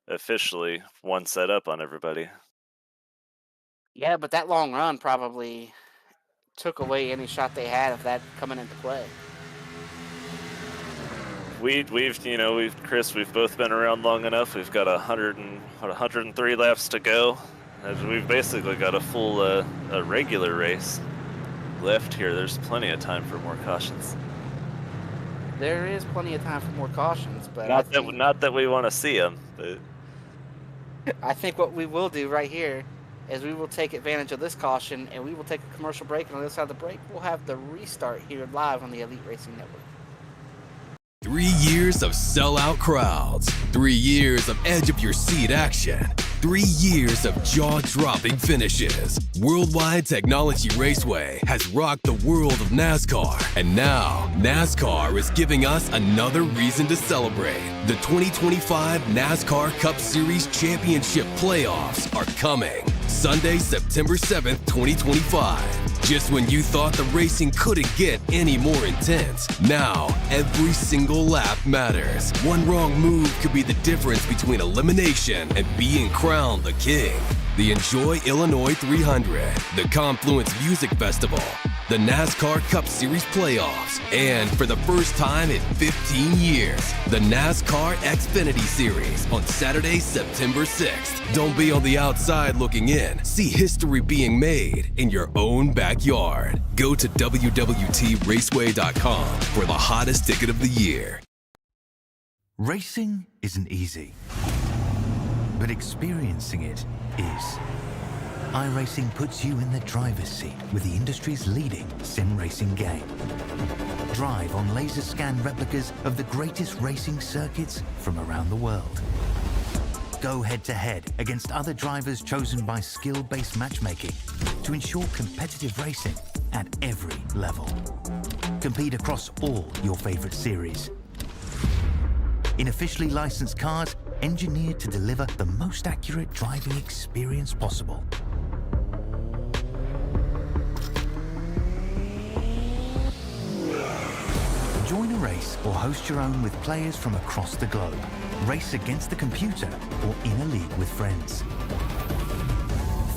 officially one set up on everybody. Yeah, but that long run probably took away any shot they had of that coming into play. We've Chris, we've both been around long enough. We've got 103 laps to go, and we've basically got a full a regular race left here. There's plenty of time for more cautions. There is plenty of time for more cautions, but Not that we want to see them, but I think what we will do right here is we will take advantage of this caution and we will take a commercial break, and on the other side of the break, we'll have the restart here live on the Elite Racing Network. 3 years of sellout crowds, 3 years of edge of your seat action, 3 years of jaw-dropping finishes. Worldwide Technology Raceway has rocked the world of NASCAR, and now NASCAR is giving us another reason to celebrate. The 2025 NASCAR Cup Series Championship playoffs are coming. Sunday, September 7th, 2025. Just when you thought the racing couldn't get any more intense, now every single lap matters. One wrong move could be the difference between elimination and being crowned the king. The Enjoy Illinois 300, the Confluence Music Festival, the NASCAR Cup Series playoffs, and for the first time in 15 years, the NASCAR Xfinity Series on Saturday, September 6th. Don't be on the outside looking in. See history being made in your own backyard. Go to www.raceway.com for the hottest ticket of the year. Racing isn't easy, but experiencing it is. iRacing puts you in the driver's seat with the industry's leading sim racing game. Drive on laser scan replicas of the greatest racing circuits from around the world. Go head to head against other drivers chosen by skill-based matchmaking to ensure competitive racing at every level. Compete across all your favorite series. In officially licensed cars, engineered to deliver the most accurate driving experience possible. Join a race or host your own with players from across the globe. Race against the computer or in a league with friends.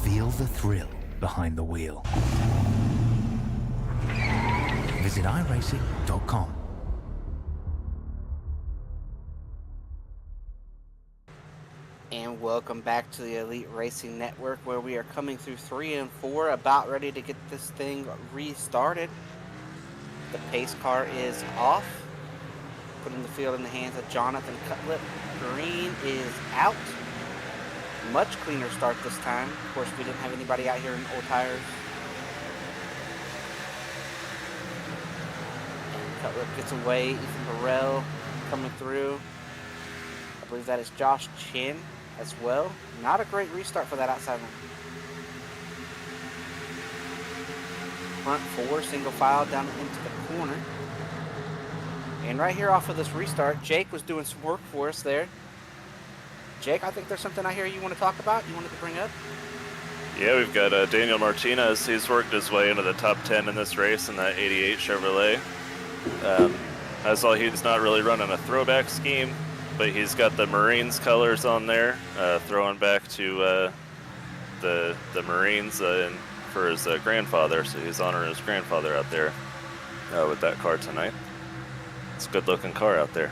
Feel the thrill behind the wheel. Visit iRacing.com. And welcome back to the Elite Racing Network, where we are coming through 3 and 4, about ready to get this thing restarted. The pace car is off, putting the field in the hands of Jonathan Cutlip. Green is out. Much cleaner start this time. Of course, we didn't have anybody out here in old tires. And Cutlip gets away. Ethan Burrell coming through. I believe that is Josh Chin as well. Not a great restart for that outside line. Front four, single file down into the corner. And right here off of this restart, Jake was doing some work for us there. Jake, I think there's something I hear you want to talk about, you wanted to bring up? yeah, we've got Daniel Martinez. He's worked his way into the top 10 in this race in that 88 Chevrolet. I saw he's not really running a throwback scheme, but he's got the Marines colors on there, throwing back to the Marines for his grandfather. So he's honoring his grandfather out there with that car tonight. It's a good looking car out there.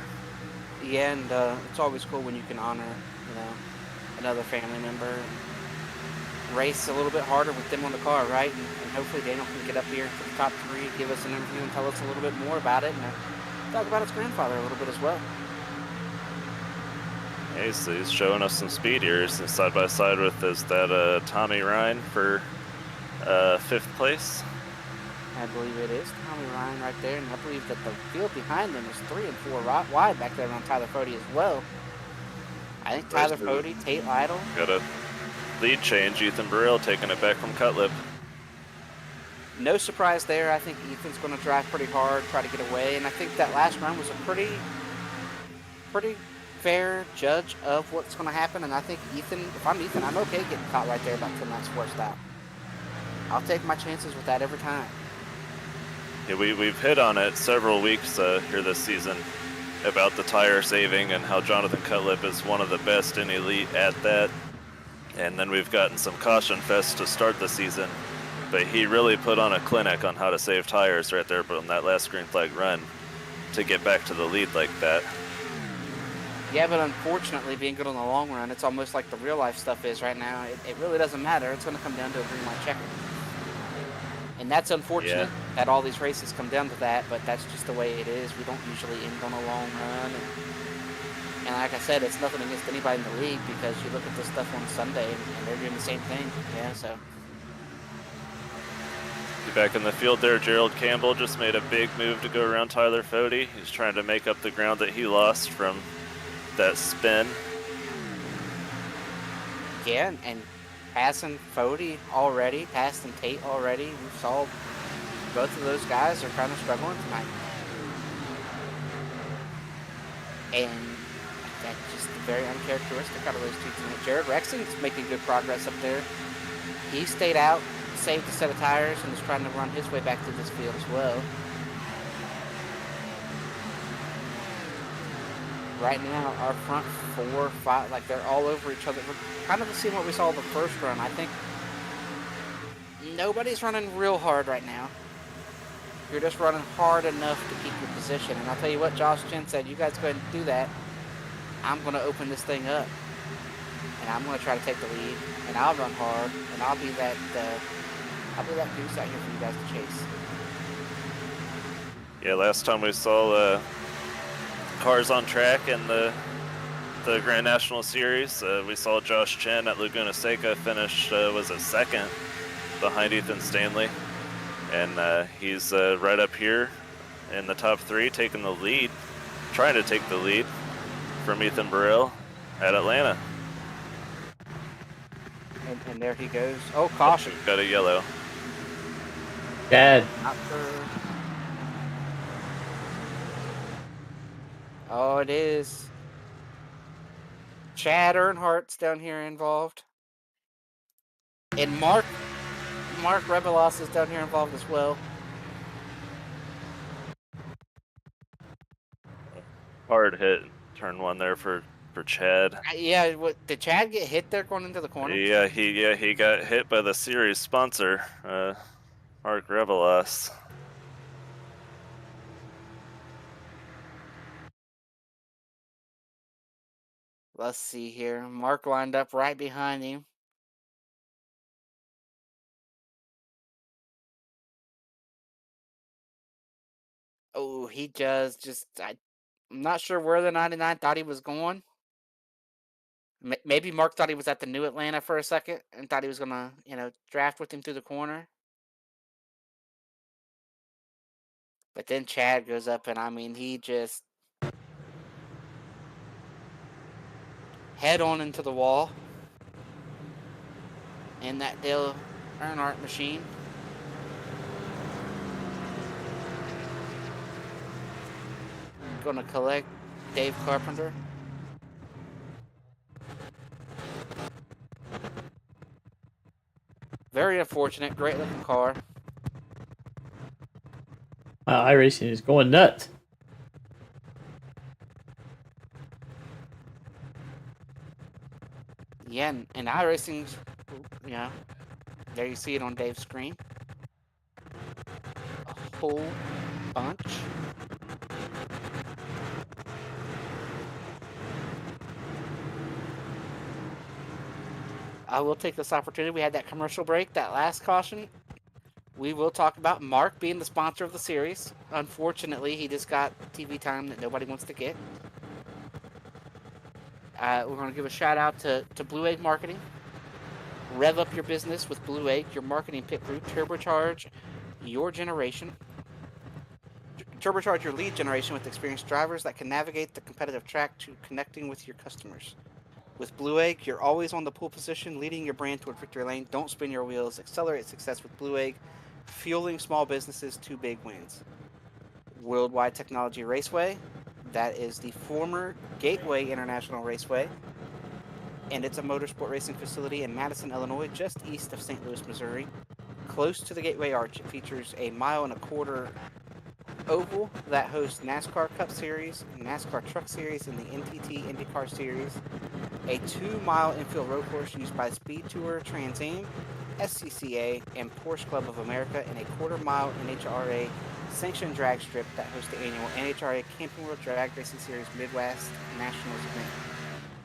Yeah, and it's always cool when you can honor, another family member and race a little bit harder with them on the car, right? And hopefully Daniel can get up here to the top three, give us an interview and tell us a little bit more about it, and talk about his grandfather a little bit as well. Yeah, he's showing us some speed here. He's side by side with that Tommy Ryan for 5th place. I believe it is Tommy Ryan right there, and I believe that the field behind them is 3 and 4 wide back there around Tyler Fody as well. I think Tyler Fody, Tate Lytle. Got a lead change. Ethan Burrell taking it back from Cutlip. No surprise there. I think Ethan's going to drive pretty hard, try to get away, and I think that last run was a pretty fair judge of what's going to happen. And I think Ethan, if I'm Ethan, I'm okay getting caught right there about 10 laps forced out. I'll take my chances with that every time. Yeah, we've hit on it several weeks here this season about the tire saving and how Jonathan Cutlip is one of the best in Elite at that. And then we've gotten some caution fest to start the season, but he really put on a clinic on how to save tires right there on that last green flag run to get back to the lead like that. Yeah, but unfortunately, being good on the long run, it's almost like the real life stuff is right now. It really doesn't matter. It's going to come down to a green light checker. And that's unfortunate that all these races come down to that, but that's just the way it is. We don't usually end on a long run. And like I said, it's nothing against anybody in the league, because you look at this stuff on Sunday and they're doing the same thing. Yeah, so. Back in the field there, Gerald Campbell just made a big move to go around Tyler Fody. He's trying to make up the ground that he lost from that spin. Yeah, and passing Fody already, passing Tate already. We saw both of those guys are kind of struggling tonight. And that's just very uncharacteristic out of those two tonight. Jared Rexing's making good progress up there. He stayed out, saved a set of tires, and is trying to run his way back to this field as well. Right now, our front 4, 5, like they're all over each other. We're kind of seeing what we saw the first run. I think nobody's running real hard right now. You're just running hard enough to keep your position. And I'll tell you what, Josh Chen said, you guys go ahead and do that. I'm going to open this thing up. And I'm going to try to take the lead. And I'll run hard. And I'll be that goose out here for you guys to chase. Yeah, last time we saw cars on track in the Grand National Series, we saw Josh Chen at Laguna Seca finish, was it 2nd behind Ethan Stanley. And he's right up here in the top 3, taking the lead, trying to take the lead from Ethan Burrell at Atlanta. And there he goes. Oh, caution. Got a yellow. Chad. Not sure. Oh, it is. Chad Earnhardt's down here involved. And Mark Rebilas is down here involved as well. Hard hit turn 1 there for Chad. Yeah, did Chad get hit there going into the corner? Yeah, he got hit by the series sponsor, Mark Rebilas. Let's see here. Mark lined up right behind him. Oh, he just I'm not sure where the 99 thought he was going. Maybe Mark thought he was at the new Atlanta for a second and thought he was going to, draft with him through the corner. But then Chad goes up, and I mean, he just head on into the wall in that Dale Earnhardt machine. Going to collect Dave Carpenter. Very unfortunate. Great looking car. iRacing is going nuts. Yeah, and iRacing's, there you see it on Dave's screen. A whole bunch. I will take this opportunity. We had that commercial break, that last caution. We will talk about Mark being the sponsor of the series. Unfortunately, he just got TV time that nobody wants to get. We're going to give a shout out to Blue Egg Marketing. Rev up your business with Blue Egg, your marketing pit crew. Turbocharge your generation. Turbocharge your lead generation with experienced drivers that can navigate the competitive track to connecting with your customers. With Blue Egg, you're always on the pole position, leading your brand toward victory lane. Don't spin your wheels. Accelerate success with Blue Egg, fueling small businesses to big wins. Worldwide Technology Raceway, that is the former Gateway International Raceway, and it's a motorsport racing facility in Madison, Illinois, just east of St. Louis, Missouri, close to the Gateway Arch. It features a 1.25-mile oval that hosts NASCAR Cup Series, NASCAR Truck Series, and the NTT IndyCar Series, a 2-mile infield road course used by Speed Tour, Trans Am, SCCA, and Porsche Club of America, and a 1/4-mile NHRA sanctioned drag strip that hosts the annual NHRA Camping World Drag Racing Series Midwest Nationals event.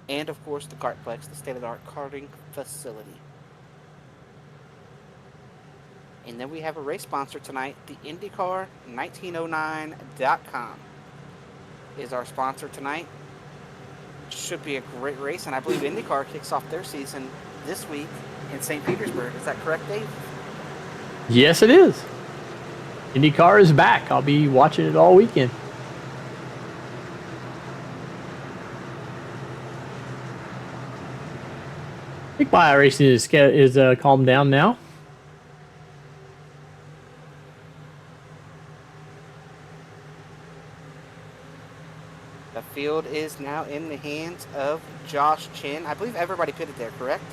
And, of course, the Kartplex, the state-of-the-art karting facility. And then we have a race sponsor tonight. The IndyCar1909.com is our sponsor tonight. Should be a great race, and I believe IndyCar kicks off their season this week in St. Petersburg. Is that correct, Dave? Yes, it is. IndyCar is back. I'll be watching it all weekend. I think my racing is calmed down now. The field is now in the hands of Josh Chin. I believe everybody pitted there, correct?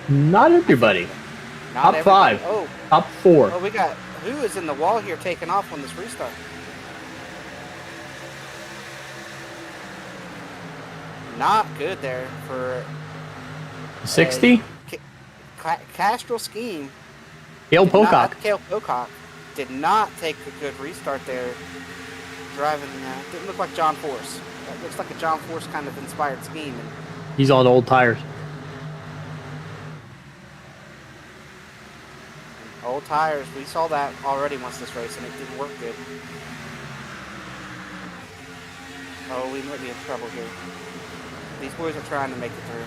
Not everybody. Not Top 5. Oh, Top 4. we got who is in the wall here taking off on this restart? Not good there for 60. Castrol Scheme. Cale Pocock. Cale Pocock did not take a good restart there. Driving, didn't look like John Force. That looks like a John Force kind of inspired scheme. And He's on old tires. old tires, we saw that already once this race, and it didn't work good. Oh, we might be in trouble here. These boys are trying to make it through.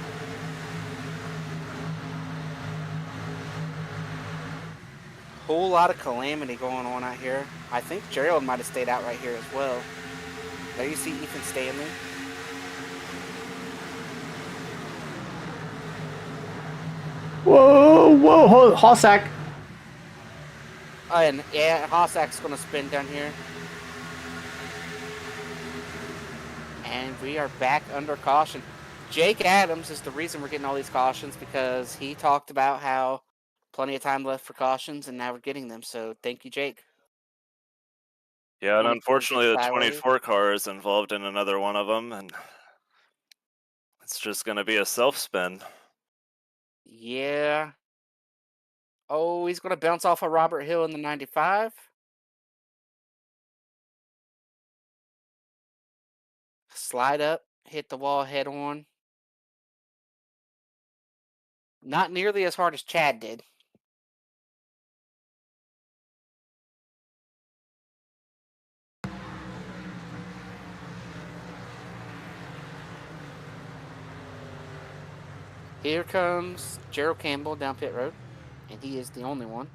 Whole lot of calamity going on out here. I think Gerald might have stayed out right here as well. There you see Ethan Stanley. Whoa, Hossack. And yeah, Hossack's going to spin down here. And we are back under caution. Jake Adams is the reason we're getting all these cautions, because he talked about how plenty of time left for cautions, and now we're getting them. So thank you, Jake. Yeah, and unfortunately, the 24 24 car is involved in another one of them, and it's just going to be a self-spin. Yeah. Oh, he's going to bounce off of Robert Hill in the 95. Slide up, hit the wall head on. Not nearly as hard as Chad did. Here comes Gerald Campbell down pit road, and he is the only one.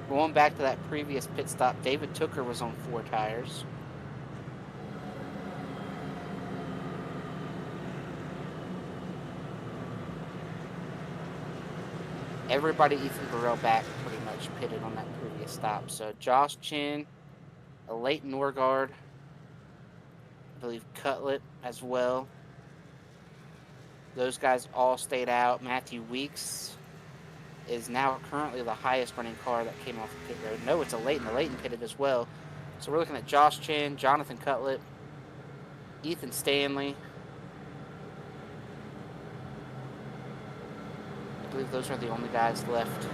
Going back to that previous pit stop, David Tooker was on 4 tires. Everybody Ethan Burrell back pretty much pitted on that previous stop. So Josh Chin, Leighton Norgard, I believe Cutlet as well. Those guys all stayed out. Matthew Weeks is now currently the highest running car that came off the pit road. No, it's a Leighton. The Leighton pitted as well. So we're looking at Josh Chin, Jonathan Cutlet, Ethan Stanley. I believe those are the only guys left who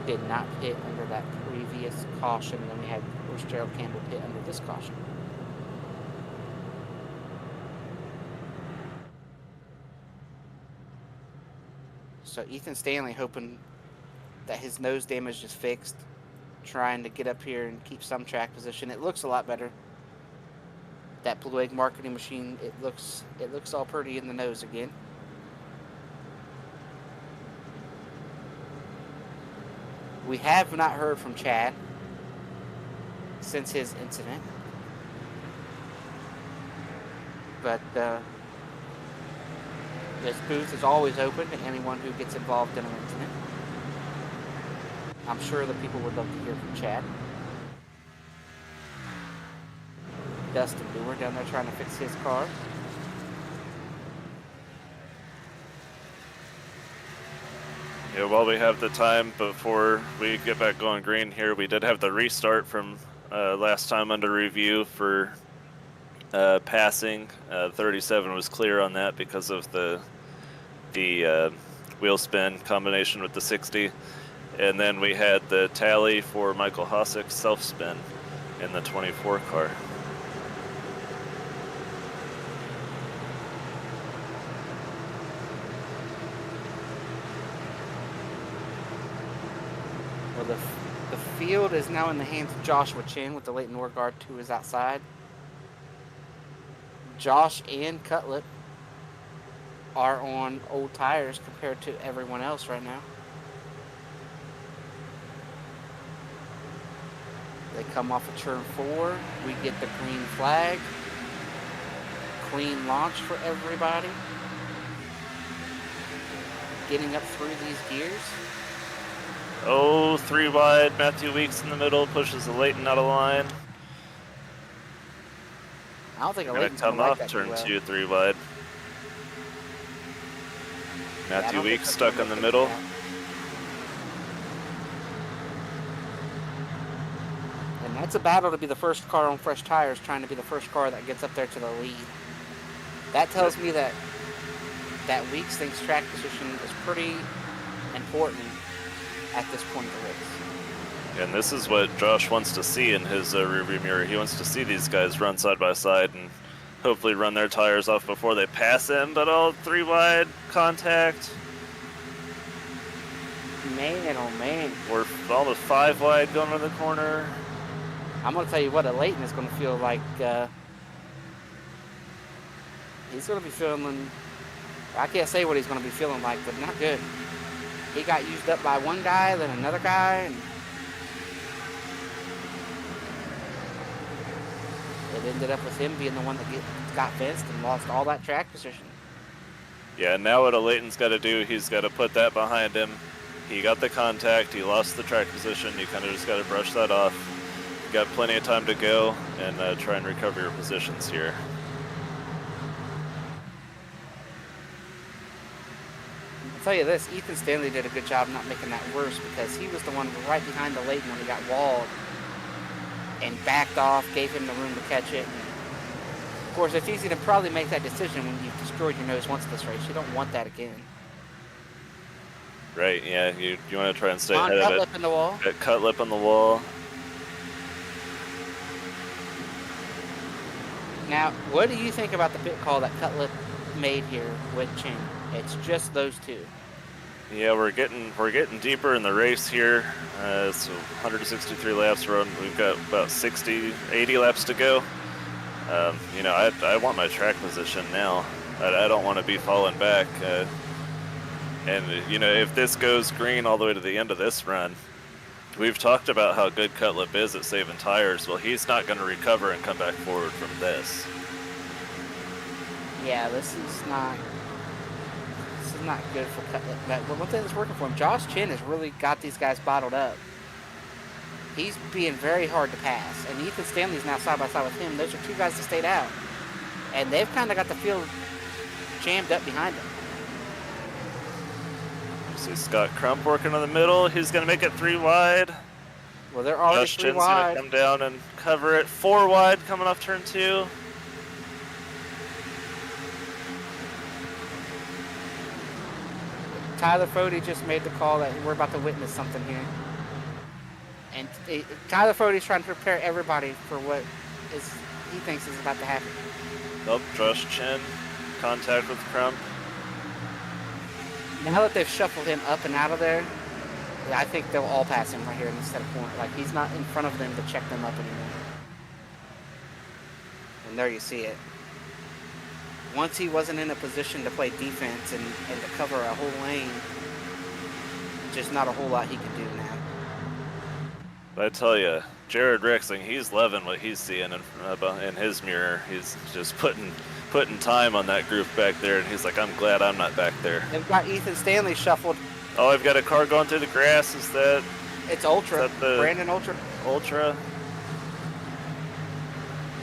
did not pit under that previous caution. And then we had, of course, Gerald Campbell pit under this caution. So Ethan Stanley hoping that his nose damage is fixed, trying to get up here and keep some track position. It looks a lot better. That Blue Egg marketing machine, it looks all pretty in the nose again. We have not heard from Chad since his incident, but this booth is always open to anyone who gets involved in an incident. I'm sure the people would love to hear from Chad. Dustin Dewar down there trying to fix his car. Yeah, while we have the time before we get back going green here, we did have the restart from last time under review for passing. 37 was clear on that because of the wheel spin combination with the 60. And then we had the tally for Michael Hosick's self-spin in the 24 car. Well, the field is now in the hands of Joshua Chin with the Leighton Norgard, who is outside. Josh and Cutlip are on old tires compared to everyone else right now. They come off of turn 4. We get the green flag. Clean launch for everybody. Getting up through these gears. Oh, 3 wide. Matthew Weeks in the middle pushes the Leighton out of line. I don't think a Gonna Leighton's come gonna like off that turn too well. 2, 3 wide. Yeah, I Matthew don't think Weeks that's stuck gonna in the work middle. out. And that's a battle to be the first car on fresh tires, trying to be the first car that gets up there to the lead. That tells me that Weeks thinks track position is pretty important at this point of the race. And this is what Josh wants to see in his rearview mirror. He wants to see these guys run side by side and hopefully run their tires off before they pass him. But all 3 wide contact. Man, oh man. We're almost 5 wide going to the corner. I'm going to tell you what, a Leighton is going to feel like. He's going to be feeling, I can't say what he's going to be feeling like, but not good. He got used up by one guy, then another guy, and it ended up with him being the one that got fenced and lost all that track position. Yeah, now what a Leighton's got to do, he's got to put that behind him. He got the contact, he lost the track position, you kind of just got to brush that off. You got plenty of time to go and try and recover your positions here. I'll tell you this, Ethan Stanley did a good job not making that worse because he was the one right behind the Leighton when he got walled and backed off, gave him the room to catch it. And of course, it's easy to probably make that decision when you've destroyed your nose once this race. You don't want that again. Right, yeah, you want to try and stay On ahead of it. Cutlip in the wall. Got Cutlip on the wall. Now, what do you think about the pit call that Cutlip made here with Chin? It's just those two. Yeah, we're getting deeper in the race here. So 163 laps run. We've got about 80 laps to go. You know, I want my track position now. I don't want to be falling back. And you know, if this goes green all the way to the end of this run, we've talked about how good Cutlip is at saving tires. Well, he's not going to recover and come back forward from this. Yeah, this is not good for Cutlip. But one thing that's working for him, Josh Chin has really got these guys bottled up. He's being very hard to pass, and Ethan Stanley's now side by side with him. Those are two guys that stayed out, and they've kind of got the field jammed up behind them. See Scott Crump working in the middle. He's going to make it 3 wide. Well, they're already Josh 3 Chin's wide. going to come down and cover it. 4 wide coming off turn 2. Tyler Fody just made the call that we're about to witness something here. And Tyler Fody's trying to prepare everybody for what he thinks is about to happen. Oh, Josh Chin, contact with Crump. Now that they've shuffled him up and out of there, I think they'll all pass him right here in the center point. Like, he's not in front of them to check them up anymore. And there you see it. Once he wasn't in a position to play defense and to cover a whole lane, just not a whole lot he could do now. But I tell you, Jared Rexing, he's loving what he's seeing in his mirror. He's just putting time on that group back there, and he's like, I'm glad I'm not back there. They've got Ethan Stanley shuffled. Oh, I've got a car going through the grass. Is that? It's Ultra. Is that the Brandon Ultra. Ultra?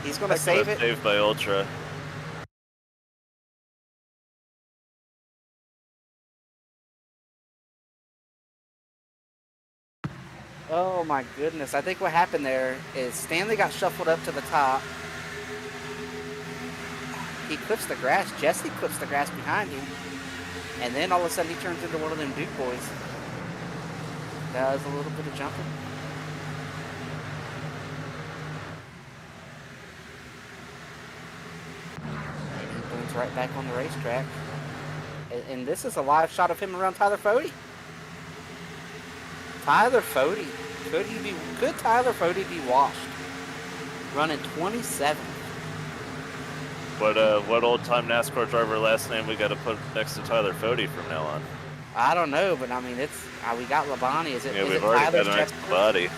He's going to save it. Saved by Ultra. Oh my goodness. I think what happened there is Stanley got shuffled up to the top. He clips the grass. Jesse clips the grass behind him. And then all of a sudden he turns into one of them Duke boys. Does a little bit of jumping. And he booms right back on the racetrack. And this is a live shot of him around Tyler Fody. Tyler Fody. Could Tyler Fody be washed? Running 27. What old-time NASCAR driver last name we got to put next to Tyler Fody from now on? I don't know, but I mean, it's we got Labonte. Is it? Yeah, is we've it already Tyler got an Shepard? body. Is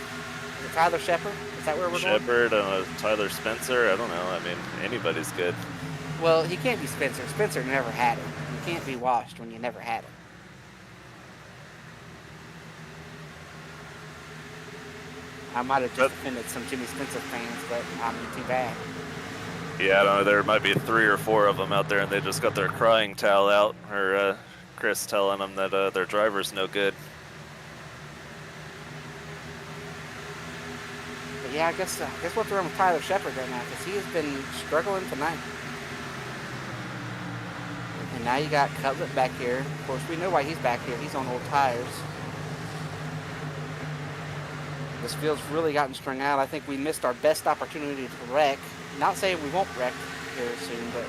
it Tyler Shepard? Is that where we're going? Shepard, Tyler Spencer. I don't know. I mean, anybody's good. Well, he can't be Spencer. Spencer never had it. You can't be washed when you never had it. I might have just offended some Jimmy Spencer fans, but I mean, too bad. Yeah, I don't know. There might be 3 or 4 of them out there, and they just got their crying towel out, or Chris telling them that their driver's no good. But yeah, I guess we'll throw him with Tyler Shepard right now because he has been struggling tonight. And now you got Cutlet back here. Of course, we know why he's back here. He's on old tires. This field's really gotten strung out. I think we missed our best opportunity to wreck. Not saying we won't wreck here soon, but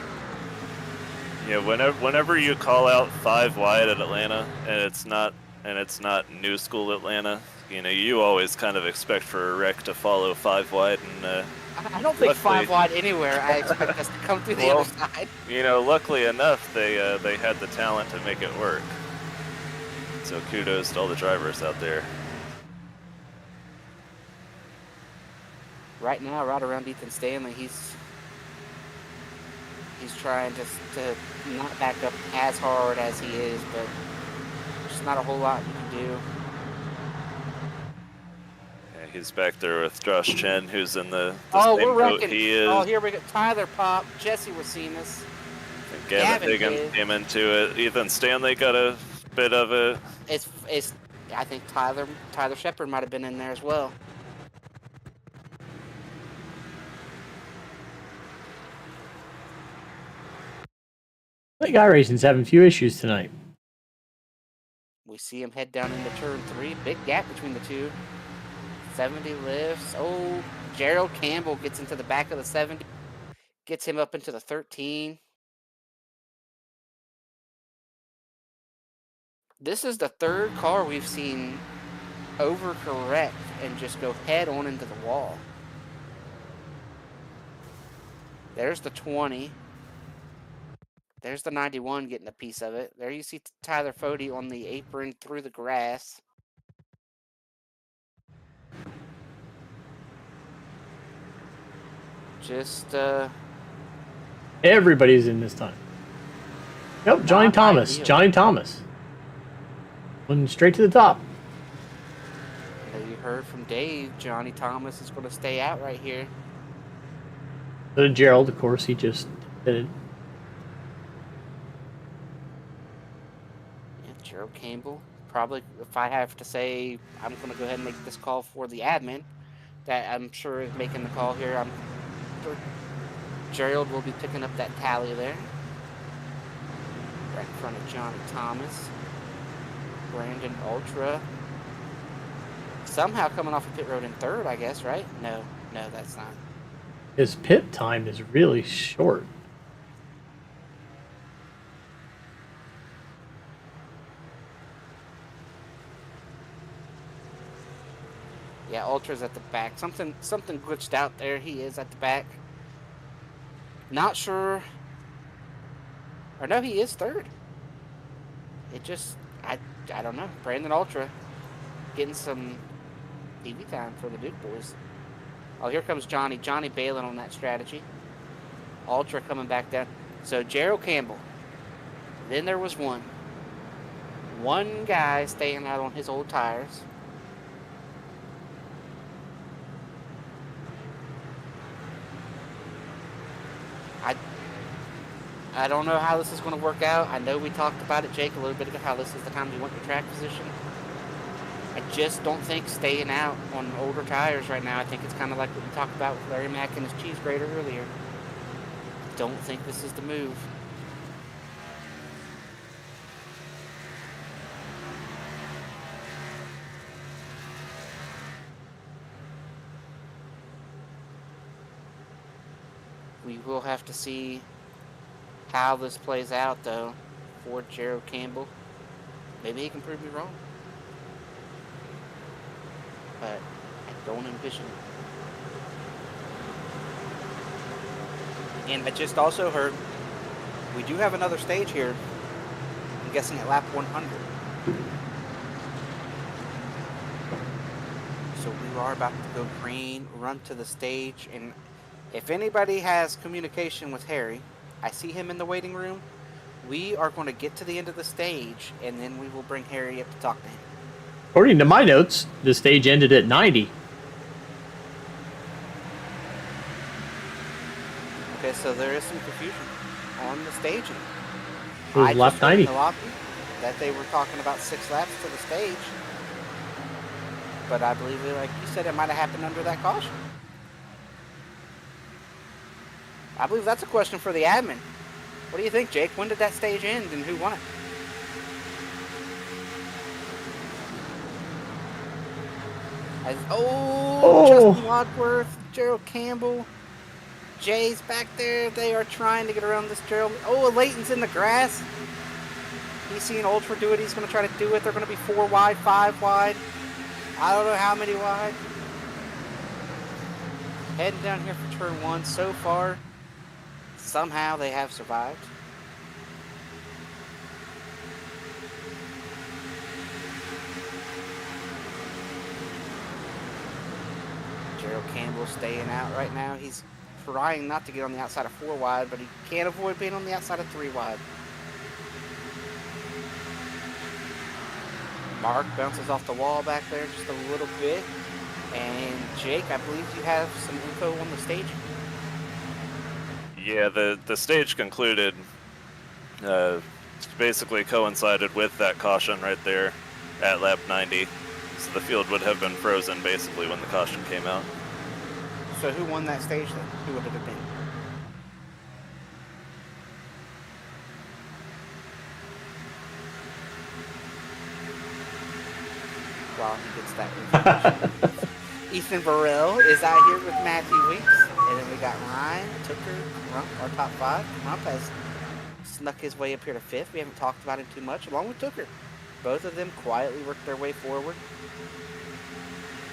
Yeah, whenever you call out 5 wide at Atlanta, and it's not new school Atlanta, you know, you always kind of expect for a wreck to follow 5 wide, and I don't think luckily, 5 wide anywhere. I expect us to come through the other side. You know, luckily enough, they had the talent to make it work. So kudos to all the drivers out there. Right now, right around Ethan Stanley, he's trying to not back up as hard as he is, but just not a whole lot you can do. Yeah, he's back there with Josh Chen, who's in the Oh, same we're boat wrecking. he is. Oh, here we go. Tyler Pop, Jesse Racinas. And Gavin Higgins did. came into it. Ethan Stanley got a bit of it. It's. I think Tyler Shepard might have been in there as well. That guy racing's having a few issues tonight. We see him head down into turn 3. Big gap between the two. 70 lifts. Oh, Gerald Campbell gets into the back of the 70. Gets him up into the 13. This is the 3rd car we've seen overcorrect and just go head on into the wall. There's the 20. There's the 91 getting a piece of it. There you see Tyler Fody on the apron through the grass. Just, Everybody's in this time. Nope, Johnny Not Thomas. ideal. Johnny Thomas. Went straight to the top. you heard from Dave, Johnny Thomas is going to stay out right here. So did Gerald, of course, he just did it. Yeah, Gerald Campbell. Probably, if I have to say, I'm going to go ahead and make this call for the admin. That I'm sure is making the call here. I'm sure Gerald will be picking up that tally there. Right in front of Johnny Thomas. Brandon Ultra. Somehow coming off of pit road in 3rd, I guess, right? No, that's not. His pit time is really short. Yeah, Ultra's at the back. Something glitched out there. He is at the back. Not sure. Or no, he is third. It just, I don't know. Brandon Ultra getting some TV time for the Duke boys. Oh, here comes Johnny. Johnny bailing on that strategy. Ultra coming back down. So Gerald Campbell. Then there was one guy staying out on his old tires. I don't know how this is going to work out. I know we talked about it, Jake, a little bit ago, how this is the time you want your track position. I just don't think staying out on older tires right now. I think it's kind of like what we talked about with Larry Mack and his cheese grater earlier. Don't think this is the move. We will have to see how this plays out, though, for Gerald Campbell. Maybe he can prove me wrong. But I don't envision it. And I just also heard we do have another stage here. I'm guessing at lap 100. So we are about to go green, run to the stage, and if anybody has communication with Harry, I see him in the waiting room. We are going to get to the end of the stage, and then we will bring Harry up to talk to him. According to my notes, the stage ended at 90. Okay, so there is some confusion on the staging. It was lap just heard 90. in the lobby that they were talking about 6 laps to the stage. But I believe, like you said, it might have happened under that caution. I believe that's a question for the admin. What do you think, Jake? When did that stage end and who won it? Justin Wadsworth, Gerald Campbell, Jay's back there. They are trying to get around this Gerald. Oh, Leighton's in the grass. He's seeing Ultra do it. He's going to try to do it. They're going to be 4 wide, 5 wide. I don't know how many wide. Heading down here for turn 1 so far. Somehow they have survived. Gerald Campbell staying out right now. He's trying not to get on the outside of 4 wide, but he can't avoid being on the outside of 3 wide. Mark bounces off the wall back there just a little bit. And Jake, I believe you have some info on the staging. Yeah, the stage concluded, basically coincided with that caution right there at lap 90. So the field would have been frozen basically when the caution came out. So who won that stage then? Who would it have been? While he gets that information. Ethan Burrell is out here with Matthew Weeks. And then we got Ryan, Tucker, Rump, our top 5. Rump has snuck his way up here to 5th. We haven't talked about him too much, along with Tucker. Both of them quietly worked their way forward.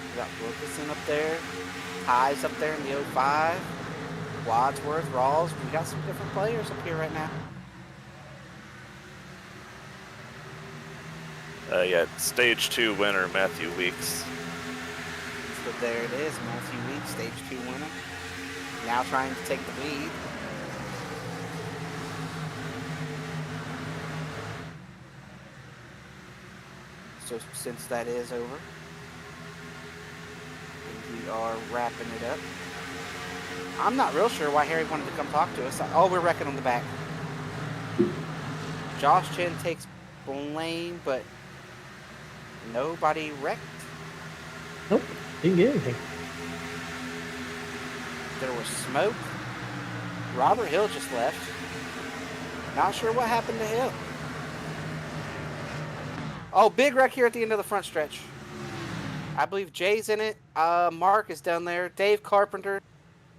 We got Wilkerson up there. Ty's up there in the 05. Wadsworth, Rawls. We got some different players up here right now. Yeah, stage 2 winner, Matthew Weeks. So there it is, Matthew Weeks, stage 2 winner. Now trying to take the lead. So since that is over, we are wrapping it up. I'm not real sure why Harry wanted to come talk to us. Oh, we're wrecking on the back. Josh Chen takes blame, but nobody wrecked. Nope, didn't get anything. There was smoke. Robert Hill just left. Not sure what happened to him. Oh, big wreck here at the end of the front stretch. I believe Jay's in it. Mark is down there. Dave Carpenter.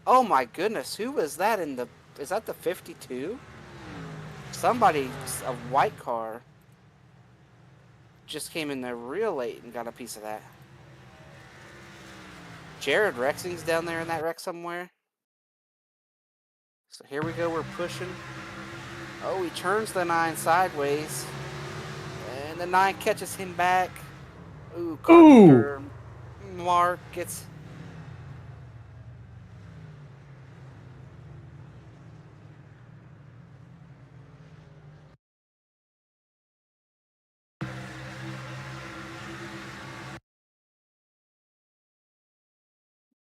Oh my goodness, who was that in the... Is that the 52? Somebody, a white car, just came in there real late and got a piece of that. Jared Rexing's down there in that wreck somewhere. So here we go, we're pushing. Oh, he turns the 9 sideways. And the 9 catches him back. Ooh, Carpenter. Mark gets...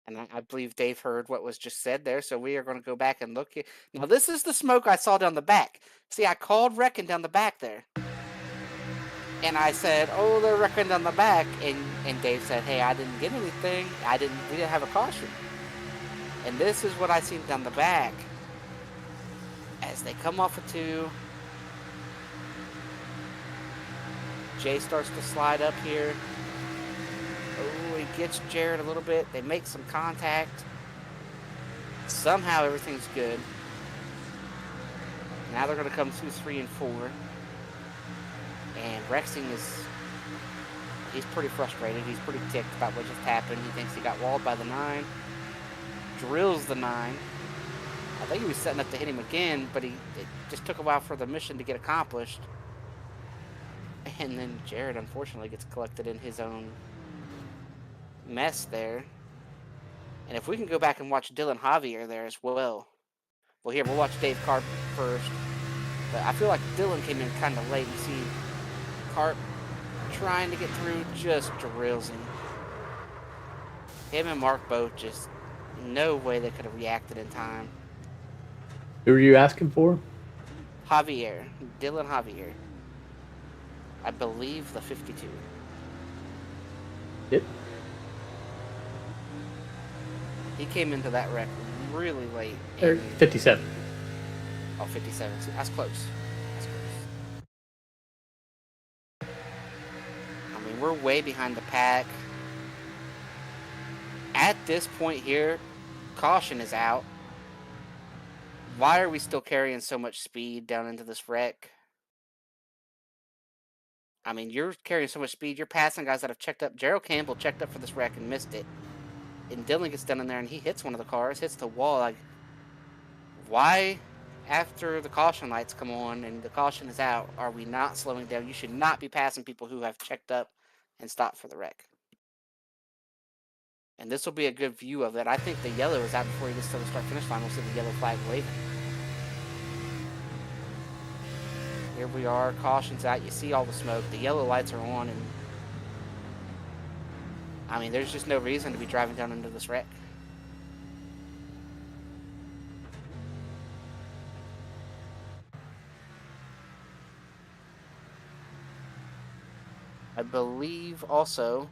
And I believe Dave heard what was just said there, so we are going to go back and look here. Now, this is the smoke I saw down the back. See, I called wrecking down the back there. And I said, oh, they're wrecking down the back. And Dave said, hey, I didn't get anything. We didn't have a caution. And this is what I seen down the back. As they come off of 2. Jay starts to slide up here. Oh, he gets Jared a little bit. They make some contact. Somehow everything's good. Now they're going to come 2, 3, and 4. And Rexing he's pretty frustrated. He's pretty ticked about what just happened. He thinks he got walled by the 9. Drills the 9. I think he was setting up to hit him again, but it just took a while for the mission to get accomplished. And then Jared, unfortunately, gets collected in his own mess there. And if we can go back and watch Dylan Javier there as well. Well, here, we'll watch Dave Carp first. But I feel like Dylan came in kind of late. You see Carp trying to get through, just drills him. Him and Mark both just no way they could have reacted in time. Who are you asking for? Javier. Dylan Javier. I believe the 52. Yep. He came into that wreck really late. 57. Oh, 57. See, that's close. I mean, we're way behind the pack. At this point here, caution is out. Why are we still carrying so much speed down into this wreck? I mean, you're carrying so much speed, you're passing guys that have checked up. Gerald Campbell checked up for this wreck and missed it. And Dylan gets down in there and he hits one of the cars, hits the wall. Like, why, after the caution lights come on and the caution is out, are we not slowing down? You should not be passing people who have checked up and stopped for the wreck. And this will be a good view of it. I think the yellow is out before he gets to the start-finish line. We'll see the yellow flag waving. Here we are, caution's out. You see all the smoke. The yellow lights are on, and I mean, there's just no reason to be driving down into this wreck. I believe also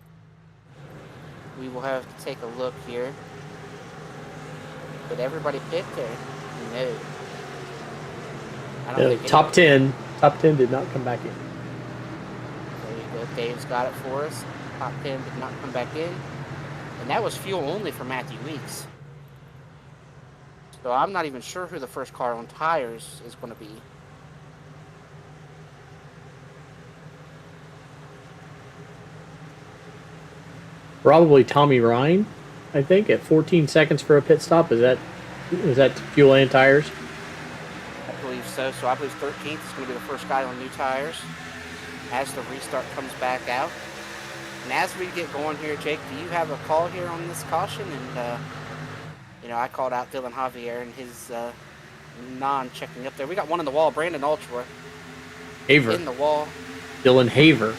we will have to take a look here. Did everybody pick there? No. I don't think Top 10 did not come back in. There you go. Dave's got it for us. Top 10 did not come back in. And that was fuel only for Matthew Weeks. So I'm not even sure who the first car on tires is going to be. Probably Tommy Ryan, I think, at 14 seconds for a pit stop. Is that fuel and tires? I believe so. So I believe 13th is going to be the first guy on new tires as the restart comes back out. And as we get going here, Jake, do you have a call here on this caution? And, I called out Dylan Javier and his non-checking up there. We got one in the wall, Brandon Ultra. Haver. In the wall. Dylan Haver.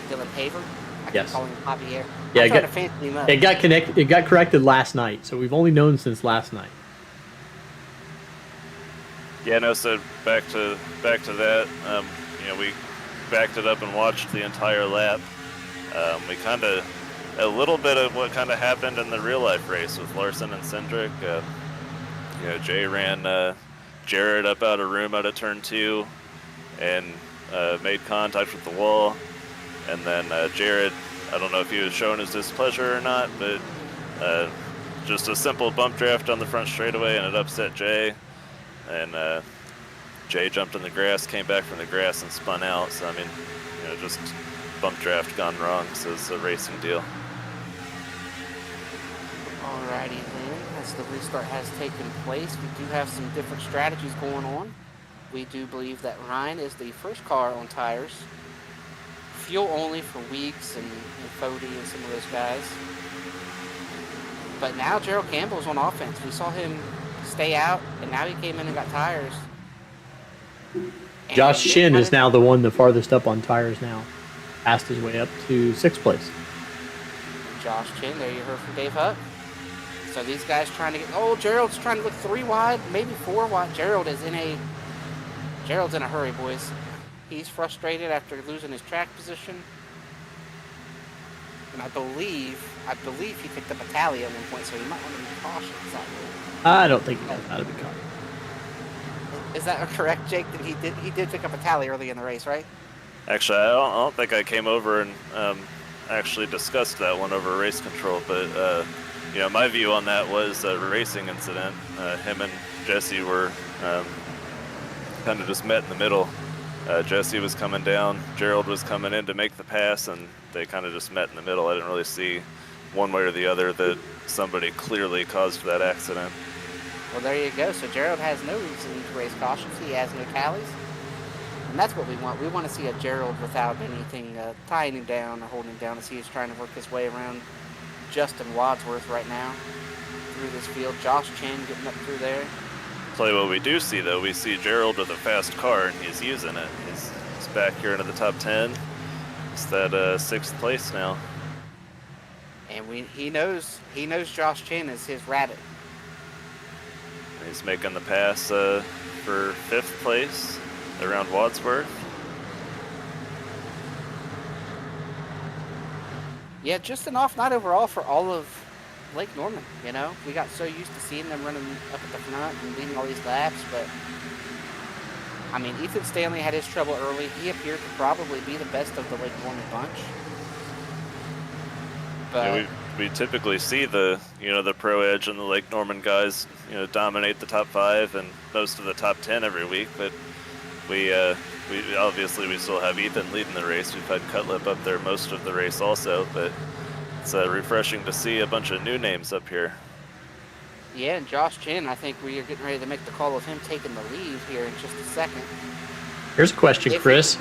Dylan Haver? I Yes. keep calling him Javier. Yeah, I'm trying to fancy him up. It got corrected last night, so we've only known since last night. Yeah, no. So back to that. We backed it up and watched the entire lap. We kind of a little bit of what kind of happened in the real life race with Larson and Cindric. Jay ran Jared up out of room out of turn 2 and made contact with the wall. And then Jared, I don't know if he was showing his displeasure or not, but just a simple bump draft on the front straightaway, and it upset Jay. And Jay jumped in the grass, came back from the grass, and spun out. So, I mean, just bump draft gone wrong, so it's a racing deal. Alrighty then, as the restart has taken place, we do have some different strategies going on. We do believe that Ryan is the first car on tires. Fuel only for Weeks and Fody and some of those guys. But now Gerald Campbell's on offense. We saw him stay out, and now he came in and got tires. Josh Chin is now the farthest up on tires now. Passed his way up to 6th place. Josh Chin, there you heard from Dave Huck. So these guys trying to get, Gerald's trying to look 3 wide, maybe 4 wide. Gerald's in a hurry, boys. He's frustrated after losing his track position. And I believe he picked up a tally at one point, so he might want to be cautious. I don't think he knows how to be caught. Is that correct, Jake? That he did pick up a tally early in the race, right? Actually, I don't think I came over and actually discussed that one over race control, but my view on that was a racing incident. Him and Jesse were kind of just met in the middle. Jesse was coming down, Gerald was coming in to make the pass, and they kind of just met in the middle. I didn't really see one way or the other that somebody clearly caused that accident. Well, there you go. So Gerald has no reason to raise cautions. He has no tallies. And that's what we want. We want to see a Gerald without anything tying him down or holding him down, as he is trying to work his way around Justin Wadsworth right now through this field. Josh Chin getting up through there. Tell you what we do see, though. We see Gerald with a fast car, and he's using it. He's back here into the top 10. It's that 6th place now. And he knows Josh Chin is his rabbit. He's making the pass for 5th place around Wadsworth. Yeah, just an off night overall for all of Lake Norman. We got so used to seeing them running up at the front and leading all these laps, but I mean, Ethan Stanley had his trouble early. He appeared to probably be the best of the Lake Norman bunch. But yeah, we typically see the Pro Edge and the Lake Norman guys dominate the top 5 and most of the top 10 every week, but we obviously we still have Ethan leading the race. We've had Cutlip up there most of the race also, but it's refreshing to see a bunch of new names up here. yeah, and Josh Chin, I think we are getting ready to make the call of him taking the lead here in just a second. Here's a question, Chris.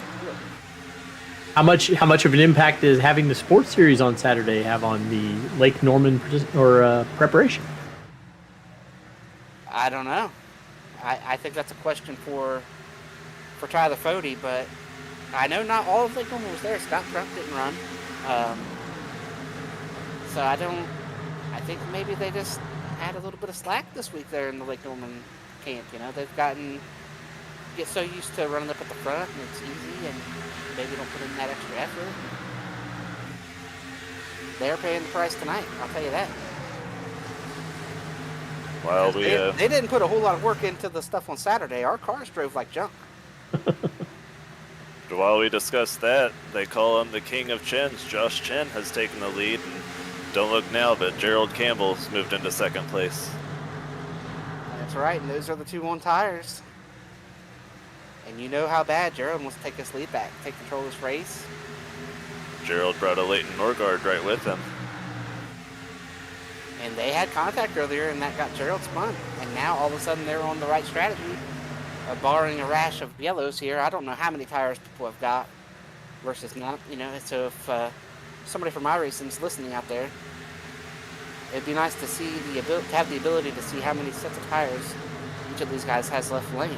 How much of an impact is having the sports series on Saturday have on the Lake Norman preparation? I don't know. I think that's a question for Tyler Fody, but I know not all of Lake Norman was there. Scott Crump didn't run. So I think maybe they just had a little bit of slack this week there in the Lake Norman camp. They've get so used to running up at the front, and it's easy, and maybe don't put in that extra effort. They're paying the price tonight, I'll tell you that. Well, they didn't put a whole lot of work into the stuff on Saturday. Our cars drove like junk. While we discuss that, they call him the king of chins. Josh Chin has taken the lead, and don't look now, but Gerald Campbell's moved into 2nd place. That's right, and those are the 2 on tires. And you know how bad Gerald wants to take his lead back, take control of this race. Gerald brought a Leighton Norgard right with him. And they had contact earlier, and that got Gerald spun. And now all of a sudden they're on the right strategy. Barring a rash of yellows here, I don't know how many tires people have got versus not. So if somebody from iRacing's listening out there, it'd be nice to see have the ability to see how many sets of tires each of these guys has left laying.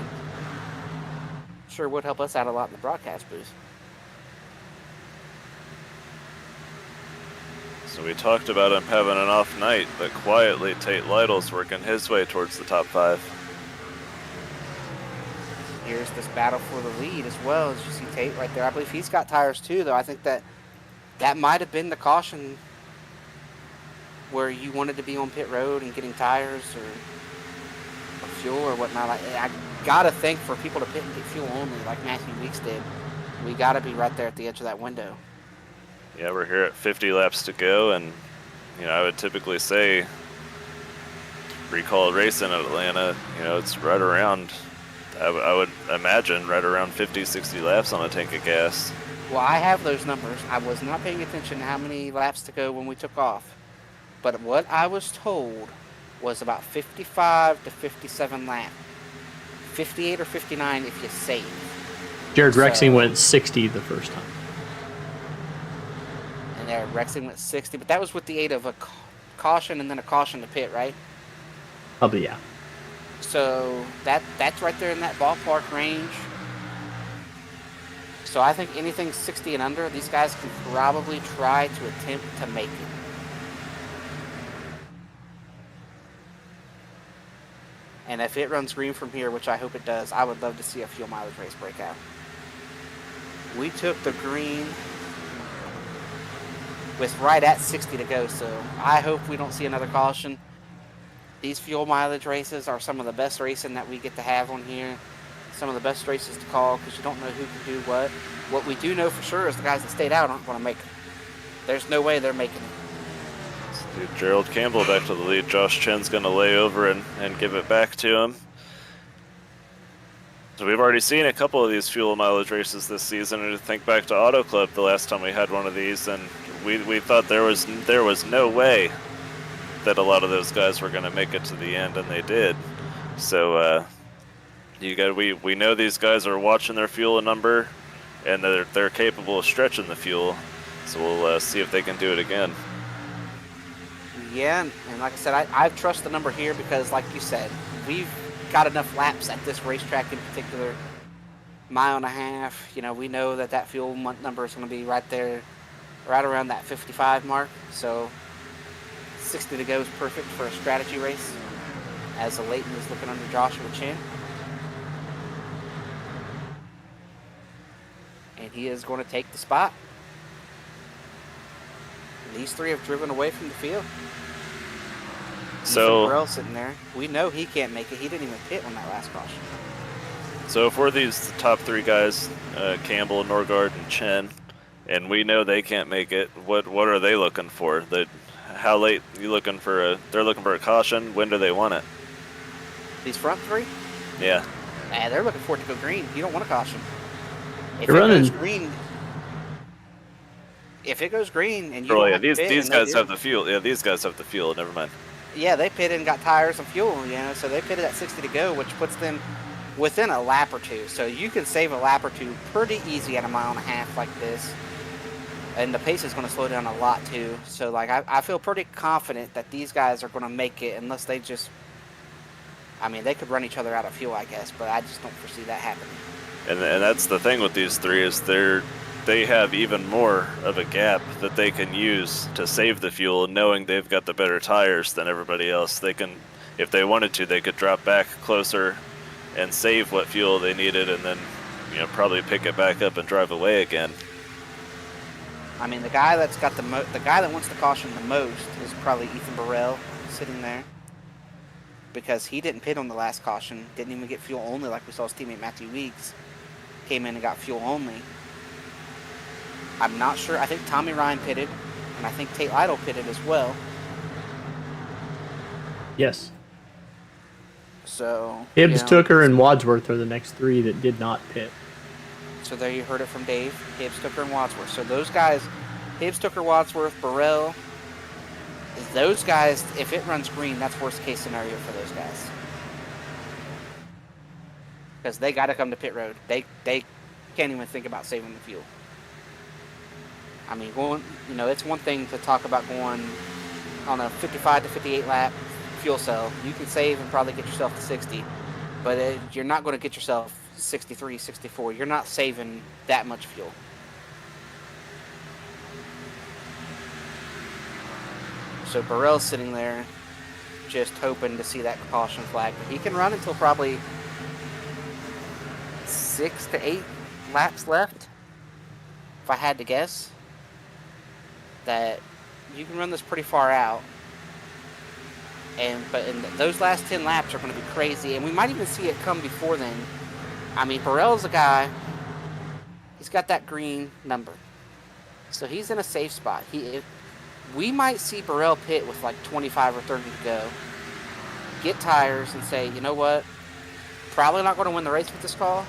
Sure would help us out a lot in the broadcast booth. So we talked about him having an off night, but quietly Tate Lytle's working his way towards the top 5. Here's this battle for the lead as well, as you see Tate right there. I believe he's got tires too, though. I think that might have been the caution where you wanted to be on pit road and getting tires or fuel or whatnot. I gotta think for people to pit and get fuel only, like Matthew Weeks did, we gotta be right there at the edge of that window. Yeah, we're here at 50 laps to go, and I would typically say recall racing at Atlanta, it's right around, I would imagine right around 50, 60 laps on a tank of gas. Well, I have those numbers. I was not paying attention to how many laps to go when we took off. but what I was told was about 55 to 57 laps. 58 or 59 if you save. Jared Rexing So- went 60 the first time. And there, Rexing went 60, but that was with the aid of a caution and then a caution to pit, right? Probably, yeah. So that's right there in that ballpark range. So I think anything 60 and under, these guys can probably try to attempt to make it. And if it runs green from here, which I hope it does, I would love to see a fuel mileage race break out. We took the green with right at 60 to go, so I hope we don't see another caution. These fuel mileage races are some of the best racing that we get to have on here. Some of the best races to call because you don't know who can do what. What we do know for sure is the guys that stayed out aren't going to make it. There's no way they're making it. Dude, Gerald Campbell back to the lead. Josh Chen's going to lay over and give it back to him. So we've already seen a couple of these fuel mileage races this season. And to think back to Auto Club the last time we had one of these, and we thought there was no way that a lot of those guys were going to make it to the end, and they did. So we know these guys are watching their fuel number, and they're capable of stretching the fuel. So we'll see if they can do it again. Yeah, and like I said, I trust the number here because, like you said, we've got enough laps at this racetrack in particular, mile and a half. You know, we know that fuel number is going to be right there, right around that 55 mark. So 60 to go is perfect for a strategy race, as Leighton is looking under Joshua Chen. And he is going to take the spot. And these three have driven away from the field. So Burrell sitting there. We know he can't make it. He didn't even pit on that last caution. So for these top three guys, Campbell, Norgard, and Chen, and we know they can't make it, what are they looking for? How late you looking for they're looking for a caution? When do they want it? These front three? Yeah. They're looking for it to go green. You don't want a caution. If You're it running- goes green, if it goes green and you Oh don't yeah, have to these pit these and they guys do- have the fuel. Yeah, these guys have the fuel. Never mind. Yeah, they pitted and got tires and fuel, you know, so they pitted at 60 to go, which puts them within a lap or two. So you can save a lap or two pretty easy at a mile and a half like this. And the pace is going to slow down a lot too. So, like, I feel pretty confident that these guys are going to make it unless they just... I mean, they could run each other out of fuel, I guess, but I just don't foresee that happening. And that's the thing with these three is they have even more of a gap that they can use to save the fuel, knowing they've got the better tires than everybody else. They can, if they wanted to, they could drop back closer and save what fuel they needed, and then probably pick it back up and drive away again. I mean, the guy that's got the guy that wants to caution the most is probably Ethan Burrell sitting there, because he didn't pit on the last caution, didn't even get fuel only like we saw his teammate Matthew Weeks came in and got fuel only. I'm not sure. I think Tommy Ryan pitted, and I think Tate Lytle pitted as well. Yes. So Hibbs, Tooker, and Wadsworth are the next three that did not pit. So there you heard it from Dave. Hibbs, Tooker, and Wadsworth. So those guys, Hibbs, Tooker, Wadsworth, Burrell, those guys, if it runs green, that's worst case scenario for those guys. Because they got to come to pit road. They can't even think about saving the fuel. I mean, it's one thing to talk about going on a 55 to 58 lap fuel cell. You can save and probably get yourself to 60, but you're not going to get yourself 63, 64. You're not saving that much fuel. So Burrell's sitting there just hoping to see that caution flag. He can run until probably 6 to 8 laps left, if I had to guess. That you can run this pretty far out. But those last 10 laps are going to be crazy, and we might even see it come before then. I mean, Burrell's a guy, he's got that green number, so he's in a safe spot. We might see Burrell pit with like 25 or 30 to go, get tires, and say, you know what, probably not going to win the race with this call,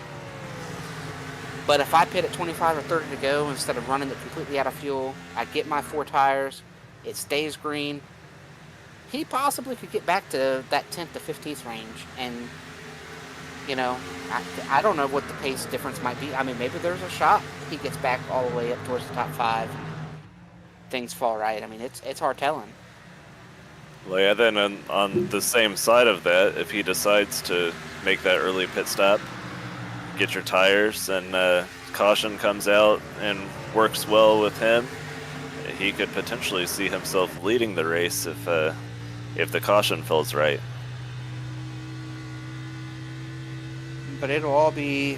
but if I pit at 25 or 30 to go instead of running it completely out of fuel, I get my 4 tires, it stays green, he possibly could get back to that 10th to 15th range. And, you know, I don't know what the pace difference might be. I mean, maybe there's a shot he gets back all the way up towards the top 5. Things fall right. I mean, it's hard telling. Well, yeah, then on the same side of that, if he decides to make that early pit stop, get your tires, and caution comes out and works well with him, he could potentially see himself leading the race if the caution feels right. But it'll all be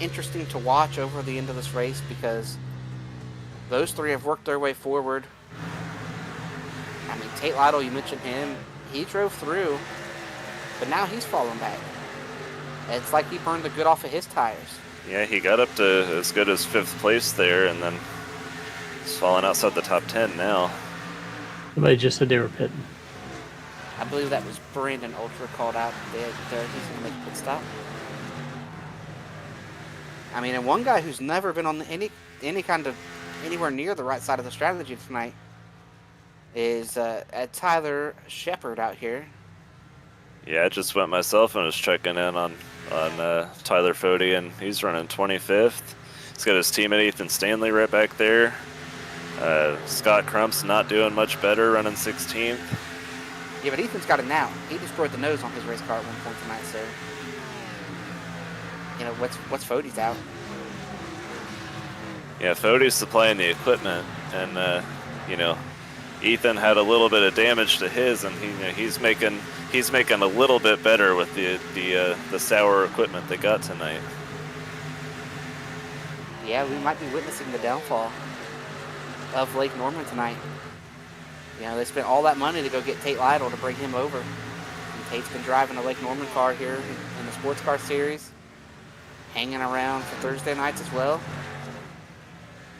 interesting to watch over the end of this race because those three have worked their way forward. I mean, Tate Lytle, you mentioned him. He drove through, but now he's falling back. It's like he burned the good off of his tires. Yeah, he got up to as good as 5th place there, and then he's falling outside the top 10 now. Somebody just said they were pitting. I believe that was Brandon Ultra called out there. He's going to make a pit stop. I mean, and one guy who's never been on any kind of anywhere near the right side of the strategy tonight is Tyler Shepard out here. Yeah, I just went myself and was checking in on Tyler Fody, and he's running 25th. He's got his teammate Ethan Stanley right back there. Scott Crump's not doing much better, running 16th. Yeah, but Ethan's got it now. He destroyed the nose on his race car at one point tonight, so you know what's Fody's out. Yeah, Fody's supplying the equipment, and you know, Ethan had a little bit of damage to his, and he's making a little bit better with the sour equipment they got tonight. Yeah, we might be witnessing the downfall of Lake Norman tonight. You know, they spent all that money to go get Tate Lytle to bring him over. And Tate's been driving a Lake Norman car here in the Sports Car Series, hanging around for Thursday nights as well.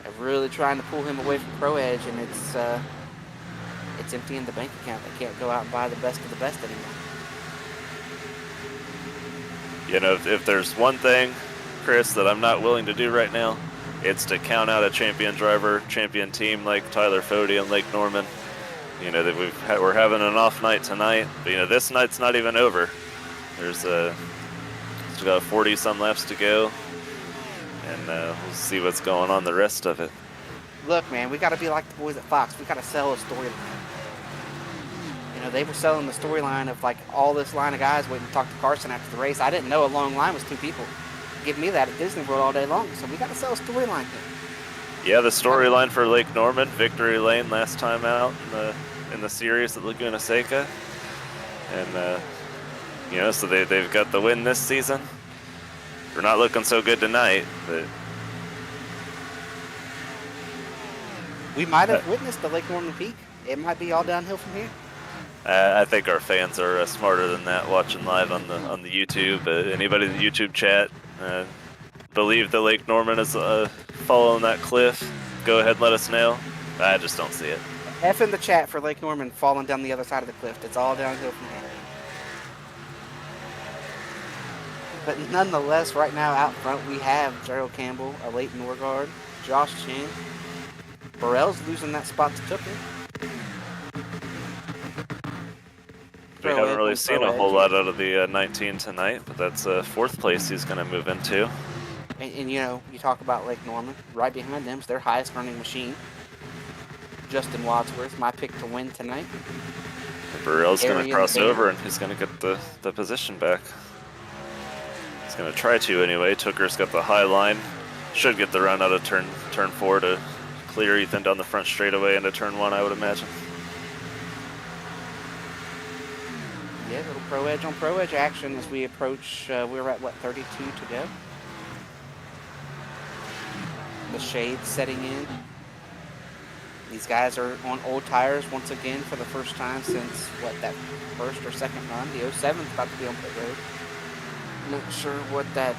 They're really trying to pull him away from Pro Edge, and it's emptying the bank account. They can't go out and buy the best of the best anymore. You know, if there's one thing, Chris, that I'm not willing to do right now, it's to count out a champion driver, champion team like Tyler Fody and Lake Norman. You know, that we're having an off night tonight, but you know, this night's not even over. There's still got 40-some laps to go, and we'll see what's going on the rest of it. Look, man, we got to be like the boys at Fox. We got to sell a storyline. You know, they were selling the storyline of like all this line of guys waiting to talk to Carson after the race. I didn't know a long line was 2 people. Give me that at Disney World all day long. So we got to sell a storyline here. Yeah, the storyline for Lake Norman, victory lane last time out in the series at Laguna Seca, and you know, so they've got the win this season. We're not looking so good tonight, but we might have witnessed the Lake Norman peak. It might be all downhill from here. I think our fans are smarter than that, watching live on the YouTube. Anybody in the YouTube chat believe that Lake Norman is following that cliff? Go ahead and let us know. I just don't see it. F in the chat for Lake Norman falling down the other side of the cliff. It's all downhill from here. But nonetheless, right now out front we have Gerald Campbell, a Leighton Norgard, Josh Chin. Burrell's losing that spot to Tooker. We haven't really seen a whole lot out of the 19 tonight, but that's 4th place he's going to move into. And you know, you talk about Lake Norman. Right behind them is their highest running machine, Justin Wadsworth, my pick to win tonight. Burrell's going to cross over, and he's going to get the position back. He's going to try to anyway. Tooker's got the high line. Should get the run out of turn 4 to clear Ethan down the front straightaway into turn 1, I would imagine. Yeah, little Pro Edge on Pro Edge action as we approach, we're at what, 32 to go? The shade setting in. These guys are on old tires once again for the first time since, what, that first or second run? The 07's about to be on pit road. Not sure what that,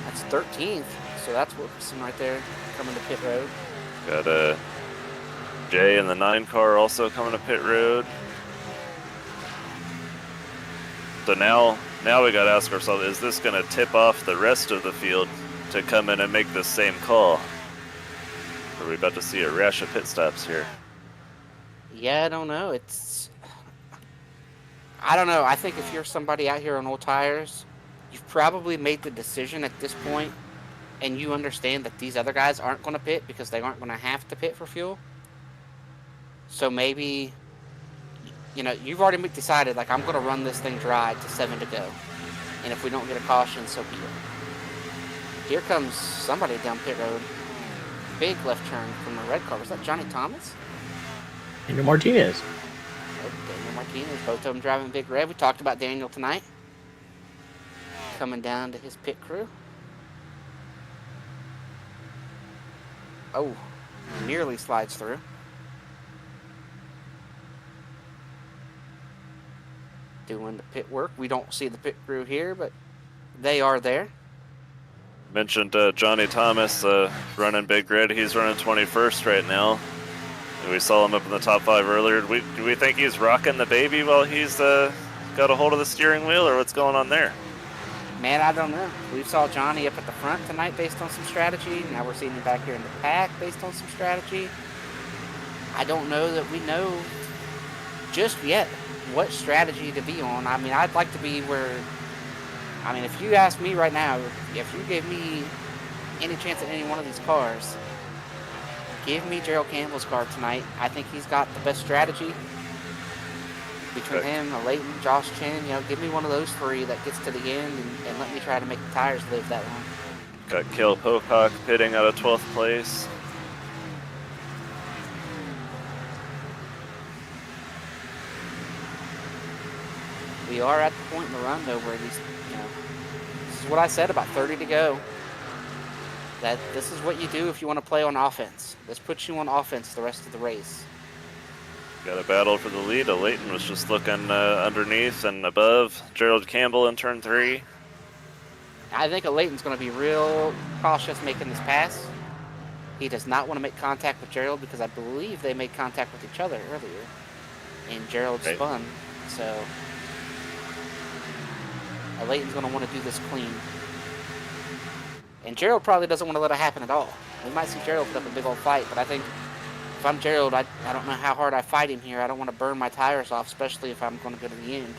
that's 13th, so that's Wilkerson right there coming to pit road. Got Jay in the 9 car also coming to pit road. So now we got to ask ourselves, is this going to tip off the rest of the field to come in and make the same call? Are we about to see a rash of pit stops here? Yeah, I don't know. I don't know. I think if you're somebody out here on old tires, you've probably made the decision at this point, and you understand that these other guys aren't going to pit because they aren't going to have to pit for fuel. So maybe, you've already decided, like, I'm going to run this thing dry to 7 to go. And if we don't get a caution, so be it. Here comes somebody down pit road. Big left turn from the red car. Was that Johnny Thomas? Daniel Martinez. Oh, Daniel Martinez. Both of them driving big red. We talked about Daniel tonight. Coming down to his pit crew. Oh, nearly slides through. Doing the pit work. We don't see the pit crew here, but they are there. Mentioned Johnny Thomas running big red. He's running 21st right now. We saw him up in the top 5 earlier. Do we think he's rocking the baby while he's got a hold of the steering wheel, or what's going on there? Man, I don't know. We saw Johnny up at the front tonight based on some strategy. Now we're seeing him back here in the pack based on some strategy. I don't know that we know just yet what strategy to be on. I mean, I'd like to be where... I mean, if you ask me right now, if you gave me any chance at any one of these cars, give me Gerald Campbell's car tonight. I think he's got the best strategy. Between him, Leighton, Josh Chin, give me one of those 3 that gets to the end and let me try to make the tires live that long. Got Cale Pocock pitting out of 12th place. We are at the point in the run, though, where these, this is what I said about 30 to go. That this is what you do if you want to play on offense. This puts you on offense the rest of the race. Got a battle for the lead. Leighton was just looking underneath and above Gerald Campbell in turn 3. I think Leighton's going to be real cautious making this pass. He does not want to make contact with Gerald because I believe they made contact with each other earlier. And Gerald spun. So Leighton's going to want to do this clean. And Gerald probably doesn't want to let it happen at all. We might see Gerald put up a big old fight, but I think if I'm Gerald, I don't know how hard I fight him here. I don't want to burn my tires off, especially if I'm going to go to the end.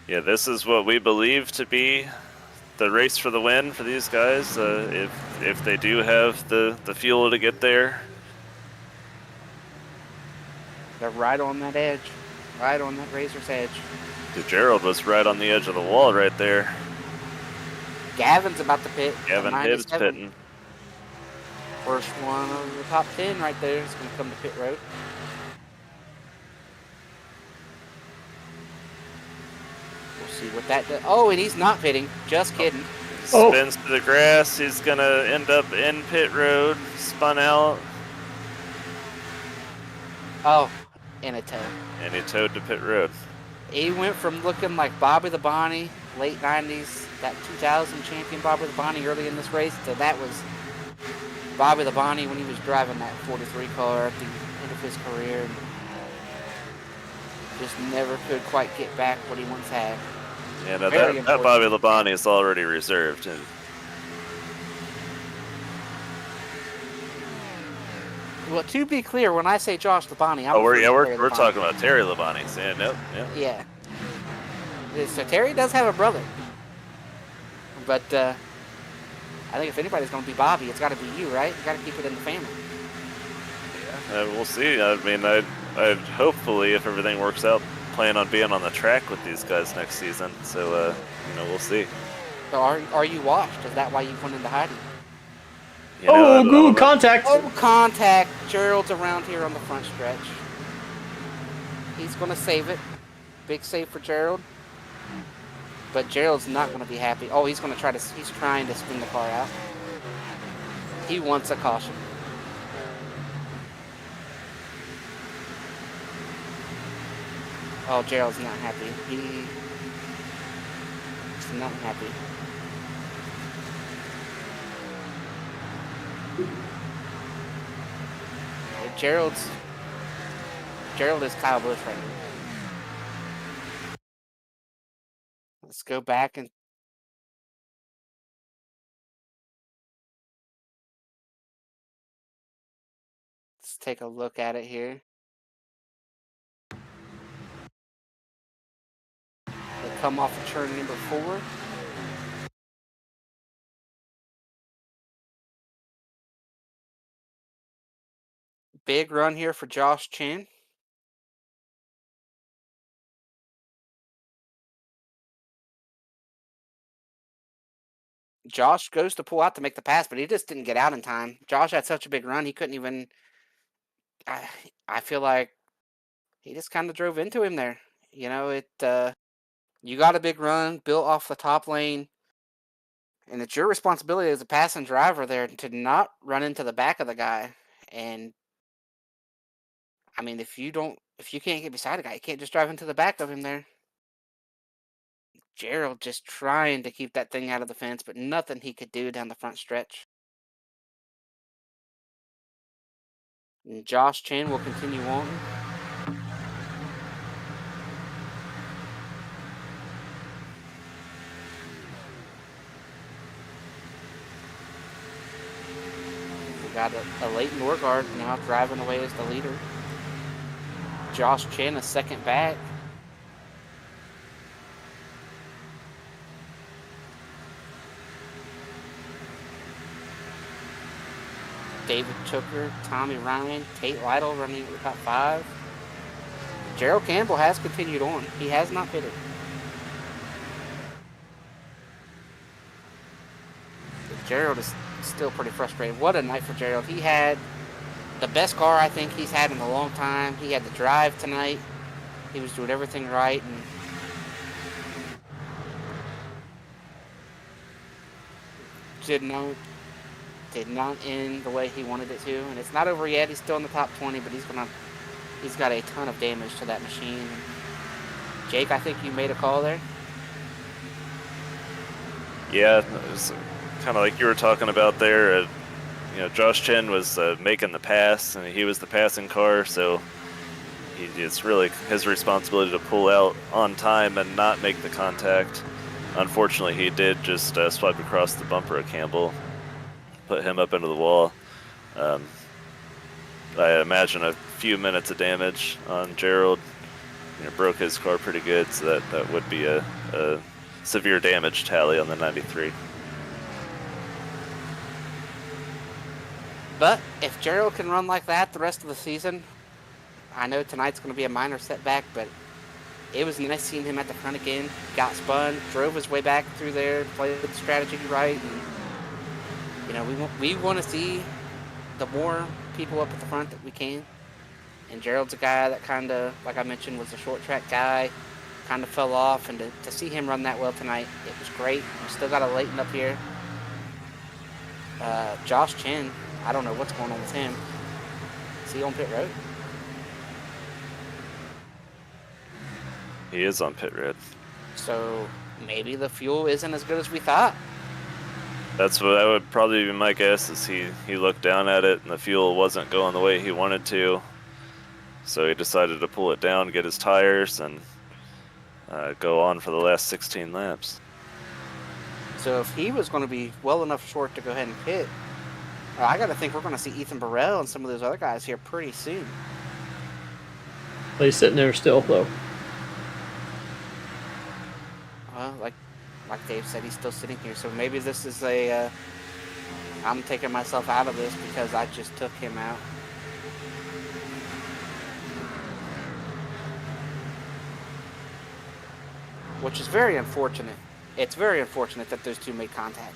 Yeah, this is what we believe to be the race for the win for these guys. If they do have the fuel to get there. They're right on that edge. Right on that razor's edge. Gerald was right on the edge of the wall right there. Gavin's about to pit. Gavin Hibbs pitting. First one of the top 10 right there is going to come to pit road. We'll see what that does. Oh, and he's not pitting. Just kidding. Spins to the grass. He's going to end up in pit road. Spun out. Oh, and a toe. And he towed to pit road. He went from looking like Bobby the Bonnie, late 90s, that 2000 champion Bobby the Bonnie early in this race, to that was Bobby the Bonnie when he was driving that 43 car at the end of his career. And just never could quite get back what he once had. Yeah, no, that Bobby Labonte is already reserved. And well, to be clear, when I say Josh Labonte, we're talking about Terry Labonte. Yeah, nope, yeah. So Terry does have a brother, but I think if anybody's going to be Bobby, it's got to be you, right? You got to keep it in the family. Yeah, we'll see. I mean, I'd hopefully, if everything works out, plan on being on the track with these guys next season. So, we'll see. So are you washed? Is that why you went into hiding? Good contact. Oh, contact. Gerald's around here on the front stretch. He's going to save it. Big save for Gerald. But Gerald's not going to be happy. Oh, he's trying to spin the car out. He wants a caution. Oh, Gerald's not happy. He's not happy. Gerald is Kyle Busch right now. Let's go back and Let's take a look at it here. They come off of turn number 4. Big run here for Josh Chin. Josh goes to pull out to make the pass, but he just didn't get out in time. Josh had such a big run, he couldn't even. I feel like he just kind of drove into him there. You know, you got a big run built off the top lane, and it's your responsibility as a passing driver there to not run into the back of the guy. And I mean, if you can't get beside a guy, you can't just drive into the back of him there. Gerald just trying to keep that thing out of the fence, but nothing he could do down the front stretch. And Josh Chin will continue on. We got a Leighton Norgard now driving away as the leader. Josh Chin a second back. David Tooker, Tommy Ryan, Tate Lytle running at the top 5. Gerald Campbell has continued on. He has not pitted. But Gerald is still pretty frustrated. What a night for Gerald. He had the best car I think he's had in a long time. He had the drive tonight. He was doing everything right, and did not end the way he wanted it to. And it's not over yet. He's still in the top 20, but he's got a ton of damage to that machine. Jake, I think you made a call there. Yeah, it was kind of like you were talking about there. Josh Chen was making the pass, and he was the passing car, so it's really his responsibility to pull out on time and not make the contact. Unfortunately, he did just swipe across the bumper of Campbell, put him up into the wall. I imagine a few minutes of damage on Gerald. Broke his car pretty good, so that would be a severe damage tally on the 93. But if Gerald can run like that the rest of the season, I know tonight's going to be a minor setback, but it was nice seeing him at the front again. Got spun, drove his way back through there, played the strategy right, and we want to see the more people up at the front that we can. And Gerald's a guy that kind of, like I mentioned, was a short track guy, kind of fell off, and to see him run that well tonight, it was great. We still got a Leighton up here. Josh Chin, I don't know what's going on with him. Is he on pit road? He is on pit road. So maybe the fuel isn't as good as we thought. That would probably be my guess, is he looked down at it and the fuel wasn't going the way he wanted to. So he decided to pull it down, get his tires, and go on for the last 16 laps. So if he was going to be well enough short to go ahead and pit, I got to think we're going to see Ethan Burrell and some of those other guys here pretty soon. Well, he's sitting there still, though. Well, like Dave said, he's still sitting here. So maybe this is I'm taking myself out of this because I just took him out. Which is very unfortunate. It's very unfortunate that those two made contact.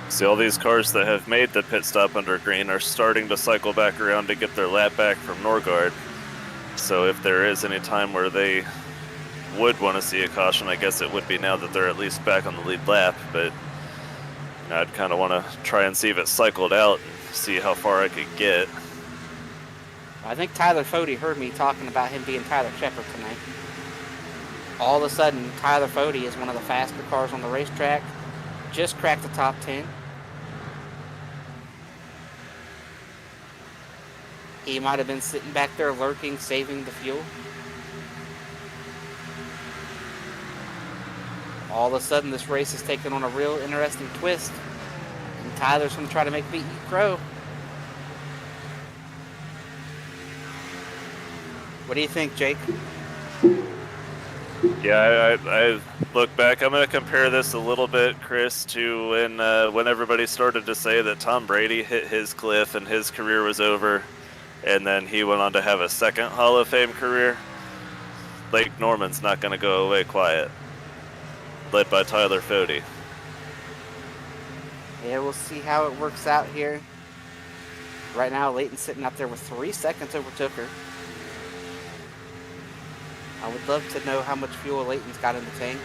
See, all these cars that have made the pit stop under green are starting to cycle back around to get their lap back from Norgard. So if there is any time where they would want to see a caution, I guess it would be now that they're at least back on the lead lap. But I'd kind of want to try and see if it cycled out and see how far I could get. I think Tyler Fody heard me talking about him being Tyler Shepard tonight. All of a sudden, Tyler Fody is one of the faster cars on the racetrack. Just cracked the top 10. He might have been sitting back there lurking, saving the fuel. all of a sudden this race is taking on a real interesting twist. And Tyler's going to try to make me eat crow. What do you think, Jake? Yeah, I look back. I'm going to compare this a little bit, Chris, to when everybody started to say that Tom Brady hit his cliff and his career was over, and then he went on to have a second Hall of Fame career. Lake Norman's not going to go away quiet, led by Tyler Fody. Yeah, we'll see how it works out here. Right now, Layton's sitting out there with 3 seconds over Tooker. I would love to know how much fuel Layton's got in the tank.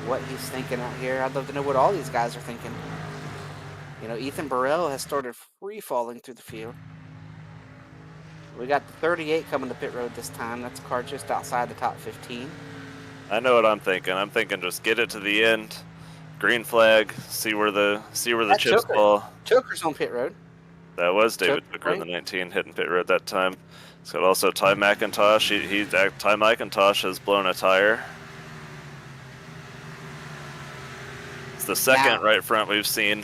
What he's thinking out here. I'd love to know what all these guys are thinking. You know, Ethan Burrell has started free-falling through the field. We got the 38 coming to pit road this time. That's a car just outside the top 15. I know what I'm thinking. I'm thinking just get it to the end, green flag, see where the chips fall. Choker's on pit road. That was David Hooker in right? the 19 hitting pit road that time. It's got also Ty McIntosh. Ty McIntosh has blown a tire. It's the second right front we've seen.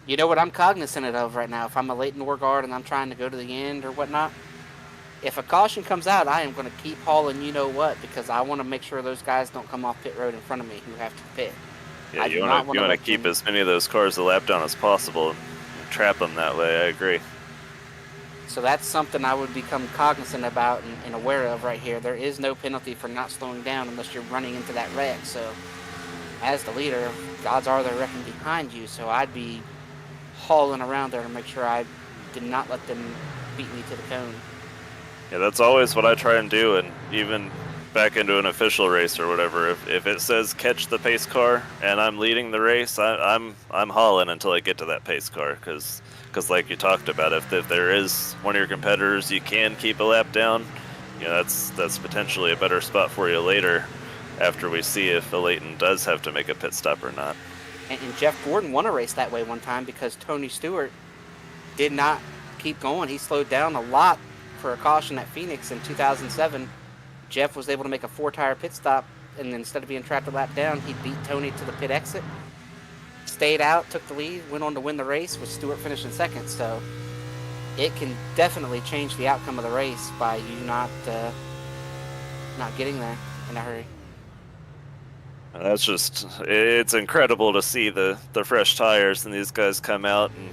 You know what I'm cognizant of right now? If I'm a Leighton Warguard and I'm trying to go to the end or whatnot, if a caution comes out, I am going to keep hauling you know what, because I want to make sure those guys don't come off pit road in front of me who have to pit. Yeah, you want to keep as many of those cars a lap down as possible and trap them that way. I agree. So that's something I would become cognizant about and aware of right here. There is no penalty for not slowing down unless you're running into that wreck. So as the leader, odds are they're wrecking behind you. So I'd be hauling around there to make sure I did not let them beat me to the cone. Yeah, that's always what I try and do, and even back into an official race or whatever. If it says catch the pace car and I'm leading the race, I'm hauling until I get to that pace car, because like you talked about, if there is one of your competitors you can keep a lap down, you know, that's potentially a better spot for you later after we see if Layton does have to make a pit stop or not. And Jeff Gordon won a race that way one time because Tony Stewart did not keep going. He slowed down a lot for a caution at Phoenix in 2007. Jeff was able to make a 4-tire pit stop, and instead of being trapped a lap down, he beat Tony to the pit exit, stayed out, took the lead, went on to win the race with Stewart finishing second. So it can definitely change the outcome of the race by you not getting there in a hurry. That's just, it's incredible to see the fresh tires and these guys come out and,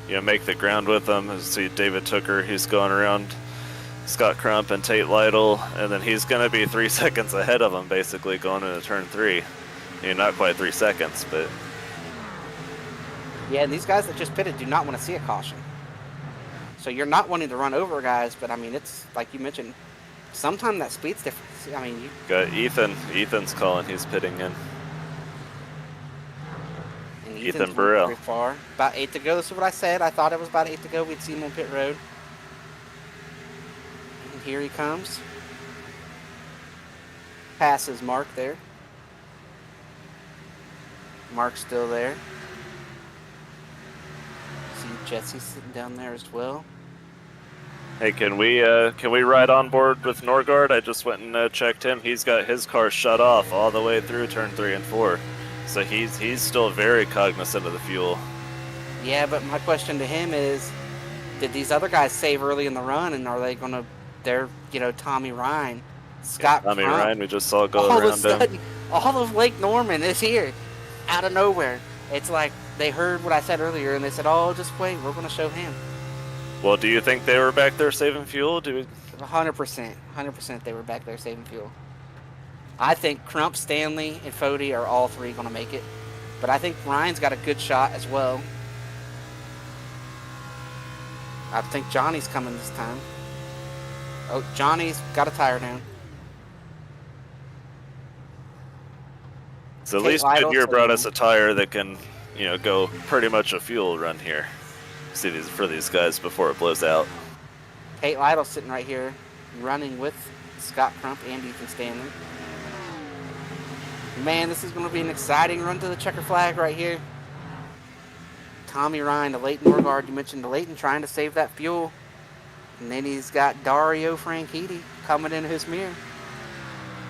you know, make the ground with them. You see David Tooker, he's going around Scott Crump and Tate Lytle, and then he's going to be 3 seconds ahead of them basically going into turn 3. You know, not quite 3 seconds, but... Yeah, and these guys that just pitted do not want to see a caution. So you're not wanting to run over guys, but I mean, it's like you mentioned, sometimes that speed's different. I mean, you got Ethan's calling, he's pitting in. And Ethan Burrell. Pretty far. About 8 to go. This is what I said. I thought it was about 8 to go. We'd see him on pit road. And here he comes. Passes Mark there. Mark's still there. See Jesse sitting down there as well. Hey, can we ride on board with Norgard? I just went and checked him. He's got his car shut off all the way through turn 3 and 4. So he's still very cognizant of the fuel. Yeah, but my question to him is, did these other guys save early in the run, and are they going to, they're, you know, Tommy Ryan, Scott Tommy Crump, Ryan, we just saw go all around of a sudden, him. all of Lake Norman is here, out of nowhere. It's like they heard what I said earlier, and they said, oh, just wait, we're going to show him. Well, do you think they were back there saving fuel? 100% they were back there saving fuel. I think Crump, Stanley, and Fody are all three going to make it. But I think Ryan's got a good shot as well. I think Johnny's coming this time. Oh, Johnny's got a tire down. So at Tate least Lytle, Goodyear so brought us a tire that can, you know, go pretty much a fuel run here. See these for these guys before it blows out. Tate Lytle sitting right here, running with Scott Crump and Ethan Stanley. Man, this is going to be an exciting run to the checker flag right here. Tommy Ryan, the Layton Norgard. You mentioned the Layton trying to save that fuel. And then he's got Dario Franchitti coming into his mirror.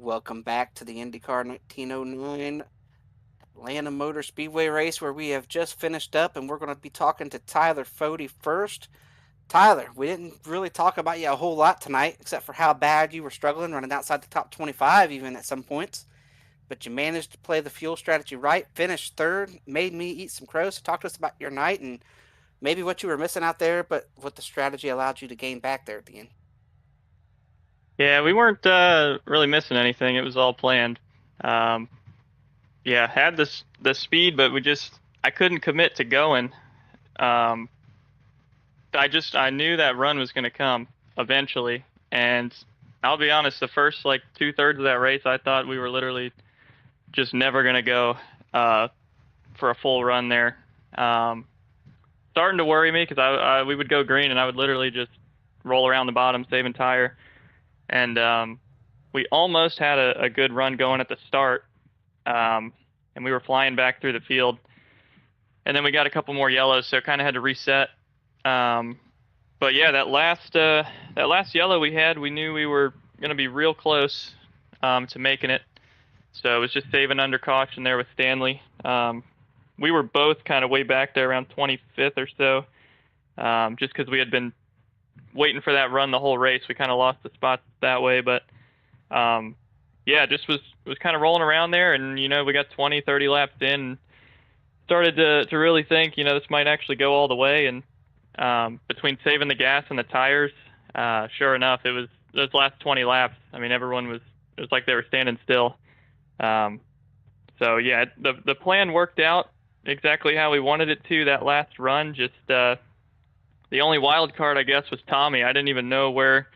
Welcome back to the IndyCar 1909 Atlanta Motor Speedway race where we have just finished up, and we're going to be talking to Tyler Fody first. Tyler, we didn't really talk about you a whole lot tonight, except for how bad you were struggling running outside the top 25 even at some points. But you managed to play the fuel strategy right, finished third, made me eat some crows. So talk to us about your night and maybe what you were missing out there, but what the strategy allowed you to gain back there at the end. Yeah, we weren't really missing anything. It was all planned. Um, yeah, had the speed, but I couldn't commit to going. Um, I knew that run was going to come eventually, and I'll be honest, the first like 2/3 of that race, I thought we were literally just never going to go for a full run there. Starting to worry me because we would go green and I would literally just roll around the bottom, saving tire, and we almost had a good run going at the start, and we were flying back through the field. And then we got a couple more yellows, so kind of had to reset. But yeah, that last yellow we had, we knew we were going to be real close to making it. So it was just saving under caution there with Stanley. We were both kind of way back there around 25th or so, just because we had been waiting for that run the whole race. We kind of lost the spots that way, but yeah, just was kind of rolling around there, and we got 20, 30 laps in, and started to really think, this might actually go all the way. And between saving the gas and the tires, sure enough, it was those last 20 laps. I mean, it was like they were standing still. So yeah, the plan worked out exactly how we wanted it to that last run. Just the only wild card, I guess, was Tommy. I didn't even know where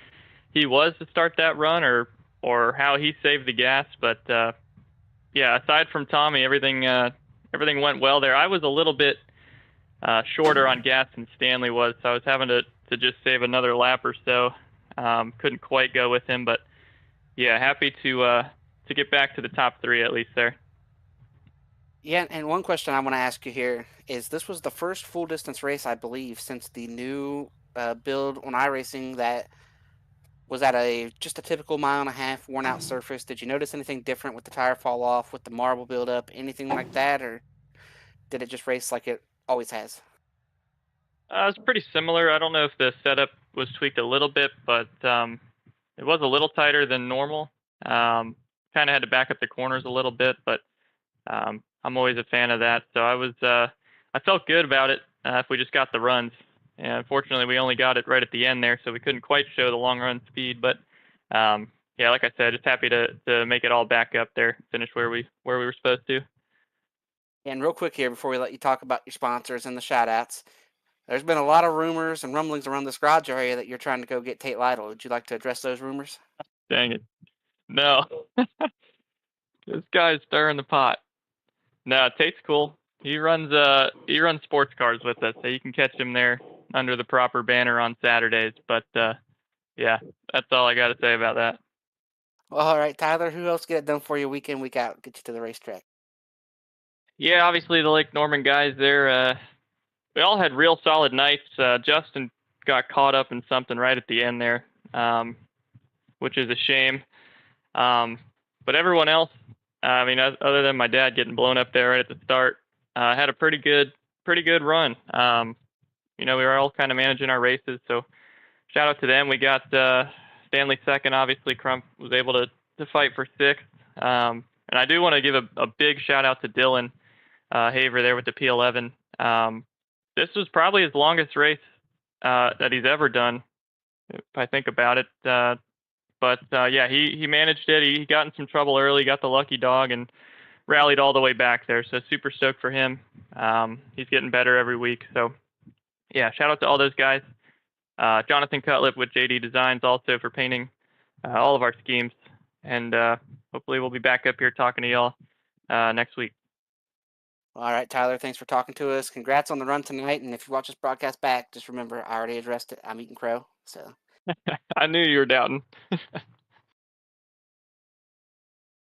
he was to start that run or how he saved the gas. But yeah, aside from Tommy, everything went well there. I was a little bit shorter on gas than Stanley was, so I was having to just save another lap or so. Couldn't quite go with him, but yeah, happy to get back to the top 3 at least there. Yeah, and one question I want to ask you here is this was the first full distance race, I believe, since the new build on iRacing that was at just a typical 1.5 mile worn out surface. Did you notice anything different with the tire fall off, with the marble buildup, anything like that, or did it just race like it always has? It's pretty similar. I don't know if the setup was tweaked a little bit, but it was a little tighter than normal. Kind of had to back up the corners a little bit, but I'm always a fan of that. So I felt good about it if we just got the runs. And unfortunately, we only got it right at the end there, so we couldn't quite show the long run speed. But yeah, like I said, just happy to make it all back up there, finish where we were supposed to. And real quick here before we let you talk about your sponsors and the shout outs, there's been a lot of rumors and rumblings around this garage area that you're trying to go get Tate Lytle. Would you like to address those rumors? Dang it. No. This guy's stirring the pot. No, Tate's cool. He runs sports cars with us, so you can catch him there under the proper banner on Saturdays. But yeah, that's all I got to say about that. Well, all right, Tyler, who else get it done for you week in, week out, get you to the racetrack? Yeah, obviously the Lake Norman guys there, we all had real solid nights. Justin got caught up in something right at the end there, which is a shame. But everyone else, I mean, other than my dad getting blown up there right at the start, had a pretty good run. We were all kind of managing our races, so shout out to them. We got Stanley second. Obviously, Crump was able to fight for sixth. And I do want to give a big shout out to Dylan Haver there with the P11. This was probably his longest race that he's ever done, if I think about it. But yeah, he managed it. He got in some trouble early, got the lucky dog, and rallied all the way back there. So super stoked for him. He's getting better every week. So yeah, shout out to all those guys. Jonathan Cutlip with JD Designs also for painting all of our schemes. And hopefully we'll be back up here talking to y'all next week. All right, Tyler, thanks for talking to us. Congrats on the run tonight. And if you watch this broadcast back, just remember I already addressed it. I'm eating crow. So I knew you were doubting.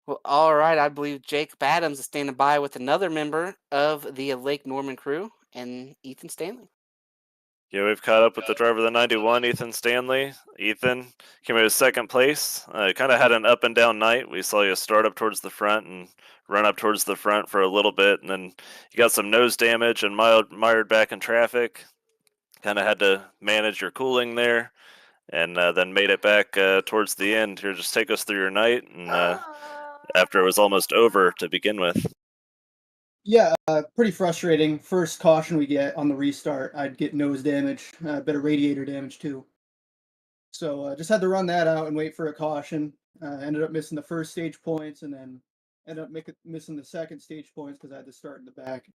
well, all right. I believe Jacob Adams is standing by with another member of the Lake Norman crew and Ethan Stanley. Yeah, we've caught up with the driver of the 91, Ethan Stanley. Ethan came in second place. Kind of had an up and down night. We saw you start up towards the front and run up towards the front for a little bit, and then you got some nose damage and mired back in traffic. Kind of had to manage your cooling there, and then made it back towards the end. Here, just take us through your night, and after it was almost over to begin with. Yeah, pretty frustrating. First caution we get on the restart, I'd get nose damage, a bit of radiator damage too. So just had to run that out and wait for a caution. Ended up missing the first stage points, and then ended up missing the second stage points because I had to start in the back.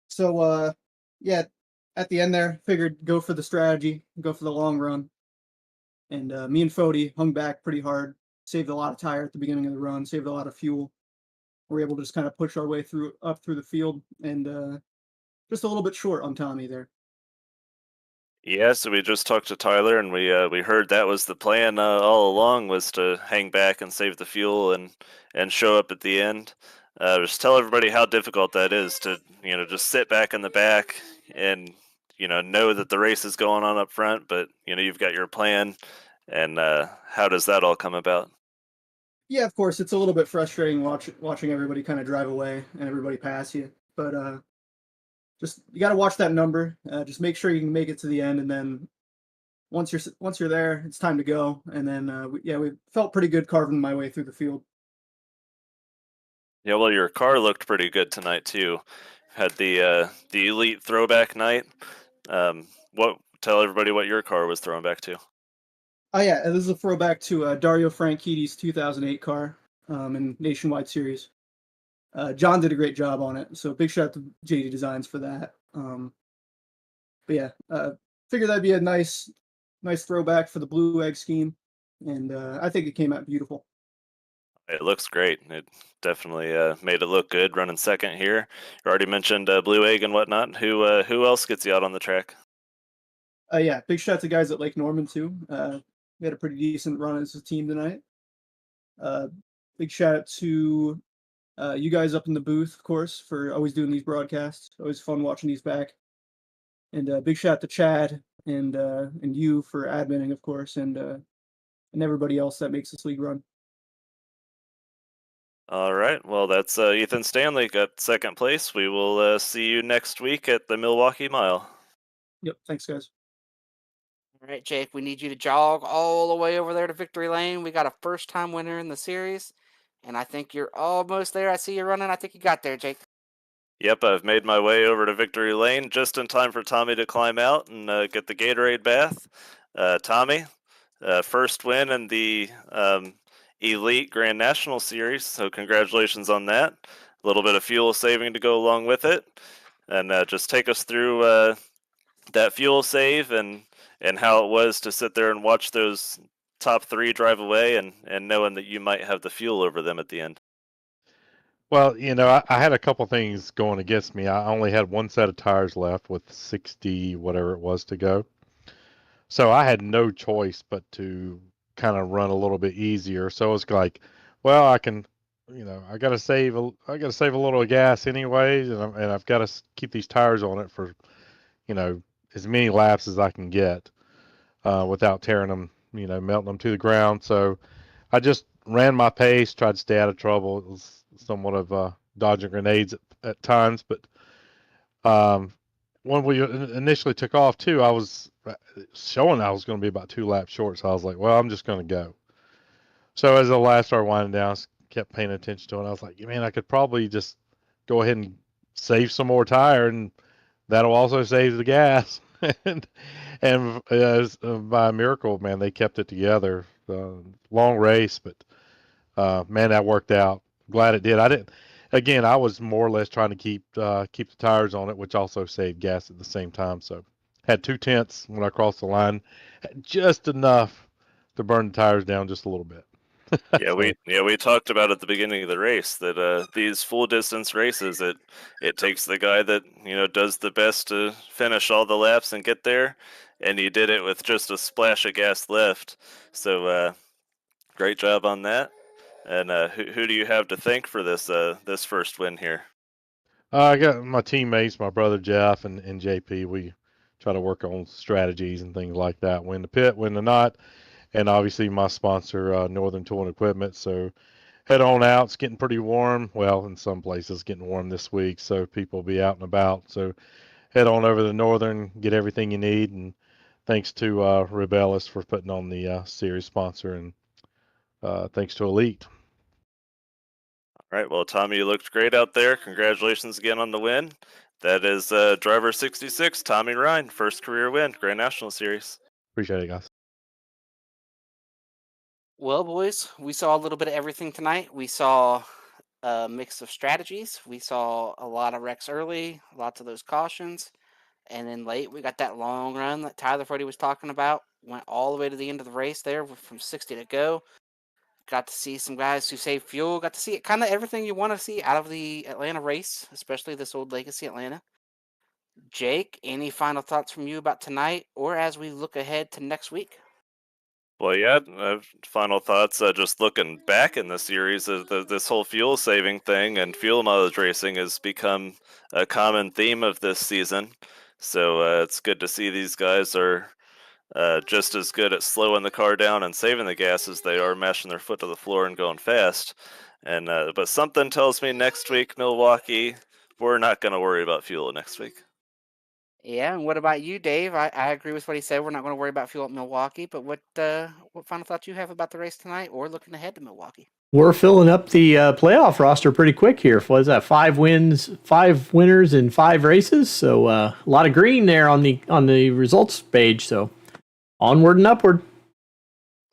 So yeah, at the end there, figured go for the strategy, go for the long run. And me and Fody hung back pretty hard, saved a lot of tire at the beginning of the run, saved a lot of fuel. We're able to just kind of push our way up through the field, and just a little bit short on Tommy there. Yeah, so we just talked to Tyler, and we heard that was the plan all along, was to hang back and save the fuel and show up at the end. Just tell everybody how difficult that is to just sit back in the back and know that the race is going on up front, but you've got your plan, and how does that all come about? Yeah, of course, it's a little bit frustrating watching everybody kind of drive away and everybody pass you, but just you got to watch that number. Just make sure you can make it to the end, and then once you're there, it's time to go. And then we felt pretty good carving my way through the field. Yeah, well, your car looked pretty good tonight too. Had the elite throwback night. What tell everybody what your car was throwing back to? Oh yeah, this is a throwback to Dario Franchitti's 2008 car in Nationwide Series. John did a great job on it, so big shout out to JD Designs for that. But yeah, figured that'd be a nice throwback for the Blue Egg scheme, and I think it came out beautiful. It looks great. It definitely made it look good running second here. You already mentioned Blue Egg and whatnot. Who else gets you out on the track? Yeah, big shout out to guys at Lake Norman too. We had a pretty decent run as a team tonight. Big shout out to you guys up in the booth, of course, for always doing these broadcasts. Always fun watching these back. And big shout out to Chad and you for adminning, of course, and everybody else that makes this league run. All right. Well, that's Ethan Stanley got second place. We will see you next week at the Milwaukee Mile. Yep. Thanks, guys. All right, Jake, we need you to jog all the way over there to Victory Lane. We got a first-time winner in the series, and I think you're almost there. I see you running. I think you got there, Jake. Yep, I've made my way over to Victory Lane just in time for Tommy to climb out and get the Gatorade bath. Tommy, first win in the Elite Grand National Series, so congratulations on that. A little bit of fuel saving to go along with it. And just take us through that fuel save and how it was to sit there and watch those top three drive away and knowing that you might have the fuel over them at the end. Well, I had a couple things going against me. I only had one set of tires left with 60 whatever it was to go. So I had no choice but to kind of run a little bit easier. So it's like, well, I can, I got to save a little gas anyways, and I've got to keep these tires on it for, as many laps as I can get without tearing them, melting them to the ground. So I just ran my pace, tried to stay out of trouble. It was somewhat of dodging grenades at times, but when we initially took off too, I was showing I was going to be about 2 laps short, so I was like, well, I'm just going to go. So as the last started winding down, I kept paying attention to it, and I was like, man, I could probably just go ahead and save some more tire, and that'll also save the gas. and as by a miracle, man, they kept it together. Long race, but man, that worked out. Glad it did. I was more or less trying to keep the tires on it, which also saved gas at the same time. So had 2/10 when I crossed the line, just enough to burn the tires down just a little bit. Yeah, we talked about at the beginning of the race that these full distance races, it takes the guy that does the best to finish all the laps and get there, and you did it with just a splash of gas left. So great job on that. And who do you have to thank for this first win here? I got my teammates, my brother Jeff and JP. We try to work on strategies and things like that. When to pit, when to not, and obviously my sponsor, Northern Tool and Equipment. So head on out. It's getting pretty warm. Well, in some places, getting warm this week, so people will be out and about. So head on over to Northern, get everything you need, and thanks to Rebilas for putting on the series sponsor, and thanks to Elite. All right, well, Tommy, you looked great out there. Congratulations again on the win. That is driver 66, Tommy Ryan, first career win, Grand National Series. Appreciate it, guys. Well, boys, we saw a little bit of everything tonight. We saw a mix of strategies. We saw a lot of wrecks early, lots of those cautions. And then late, we got that long run that Tyler Freddie was talking about. Went all the way to the end of the race there from 60 to go. Got to see some guys who saved fuel. Got to see kind of everything you want to see out of the Atlanta race, especially this old Legacy Atlanta. Jake, any final thoughts from you about tonight or as we look ahead to next week? Well, yeah, final thoughts. Just looking back in the series, this whole fuel saving thing and fuel mileage racing has become a common theme of this season. So it's good to see these guys are just as good at slowing the car down and saving the gas as they are mashing their foot to the floor and going fast. And but something tells me next week, Milwaukee, we're not going to worry about fuel next week. Yeah, and what about you, Dave? I agree with what he said. We're not going to worry about fuel at Milwaukee, but what final thoughts you have about the race tonight or looking ahead to Milwaukee? We're filling up the playoff roster pretty quick here. What is that? 5 winners in 5 races. So a lot of green there on the results page. So onward and upward.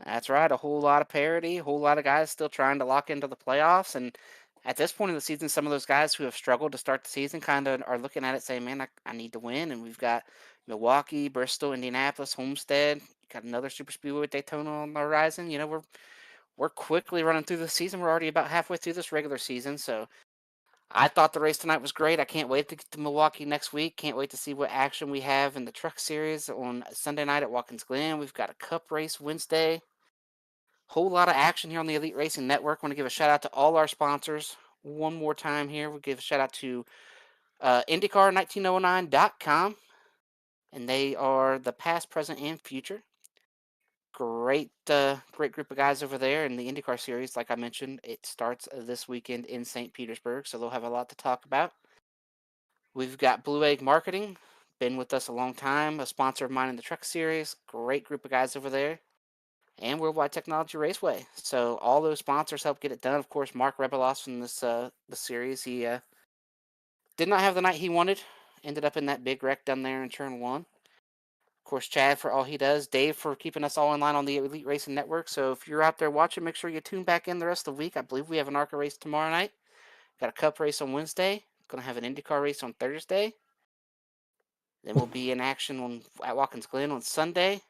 That's right. A whole lot of parity, a whole lot of guys still trying to lock into the playoffs. And at this point in the season, some of those guys who have struggled to start the season kind of are looking at it saying, man, I need to win. And we've got Milwaukee, Bristol, Indianapolis, Homestead. Got another super speedway with Daytona on the horizon. You know, we're quickly running through the season. We're already about halfway through this regular season. So I thought the race tonight was great. I can't wait to get to Milwaukee next week. Can't wait to see what action we have in the truck series on Sunday night at Watkins Glen. We've got a cup race Wednesday. Whole lot of action here on the Elite Racing Network. I want to give a shout out to all our sponsors one more time here. We'll give a shout out to IndyCar1909.com, and they are the past, present, and future. Great group of guys over there in the IndyCar series. Like I mentioned, it starts this weekend in St. Petersburg, so they'll have a lot to talk about. We've got Blue Egg Marketing, been with us a long time, a sponsor of mine in the truck series. Great group of guys over there. And Worldwide Technology Raceway. So all those sponsors help get it done. Of course, Mark Rebilas from the series, he did not have the night he wanted. Ended up in that big wreck down there in Turn 1. Of course, Chad for all he does. Dave for keeping us all in line on the Elite Racing Network. So if you're out there watching, make sure you tune back in the rest of the week. I believe we have an ARCA race tomorrow night. Got a Cup race on Wednesday. Going to have an IndyCar race on Thursday. Then we'll be in action at Watkins Glen on Sunday.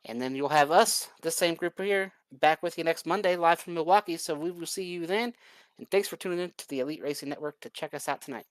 And then you'll have us, the same group here, back with you next Monday, live from Milwaukee. So we will see you then. And thanks for tuning in to the Elite Racing Network to check us out tonight.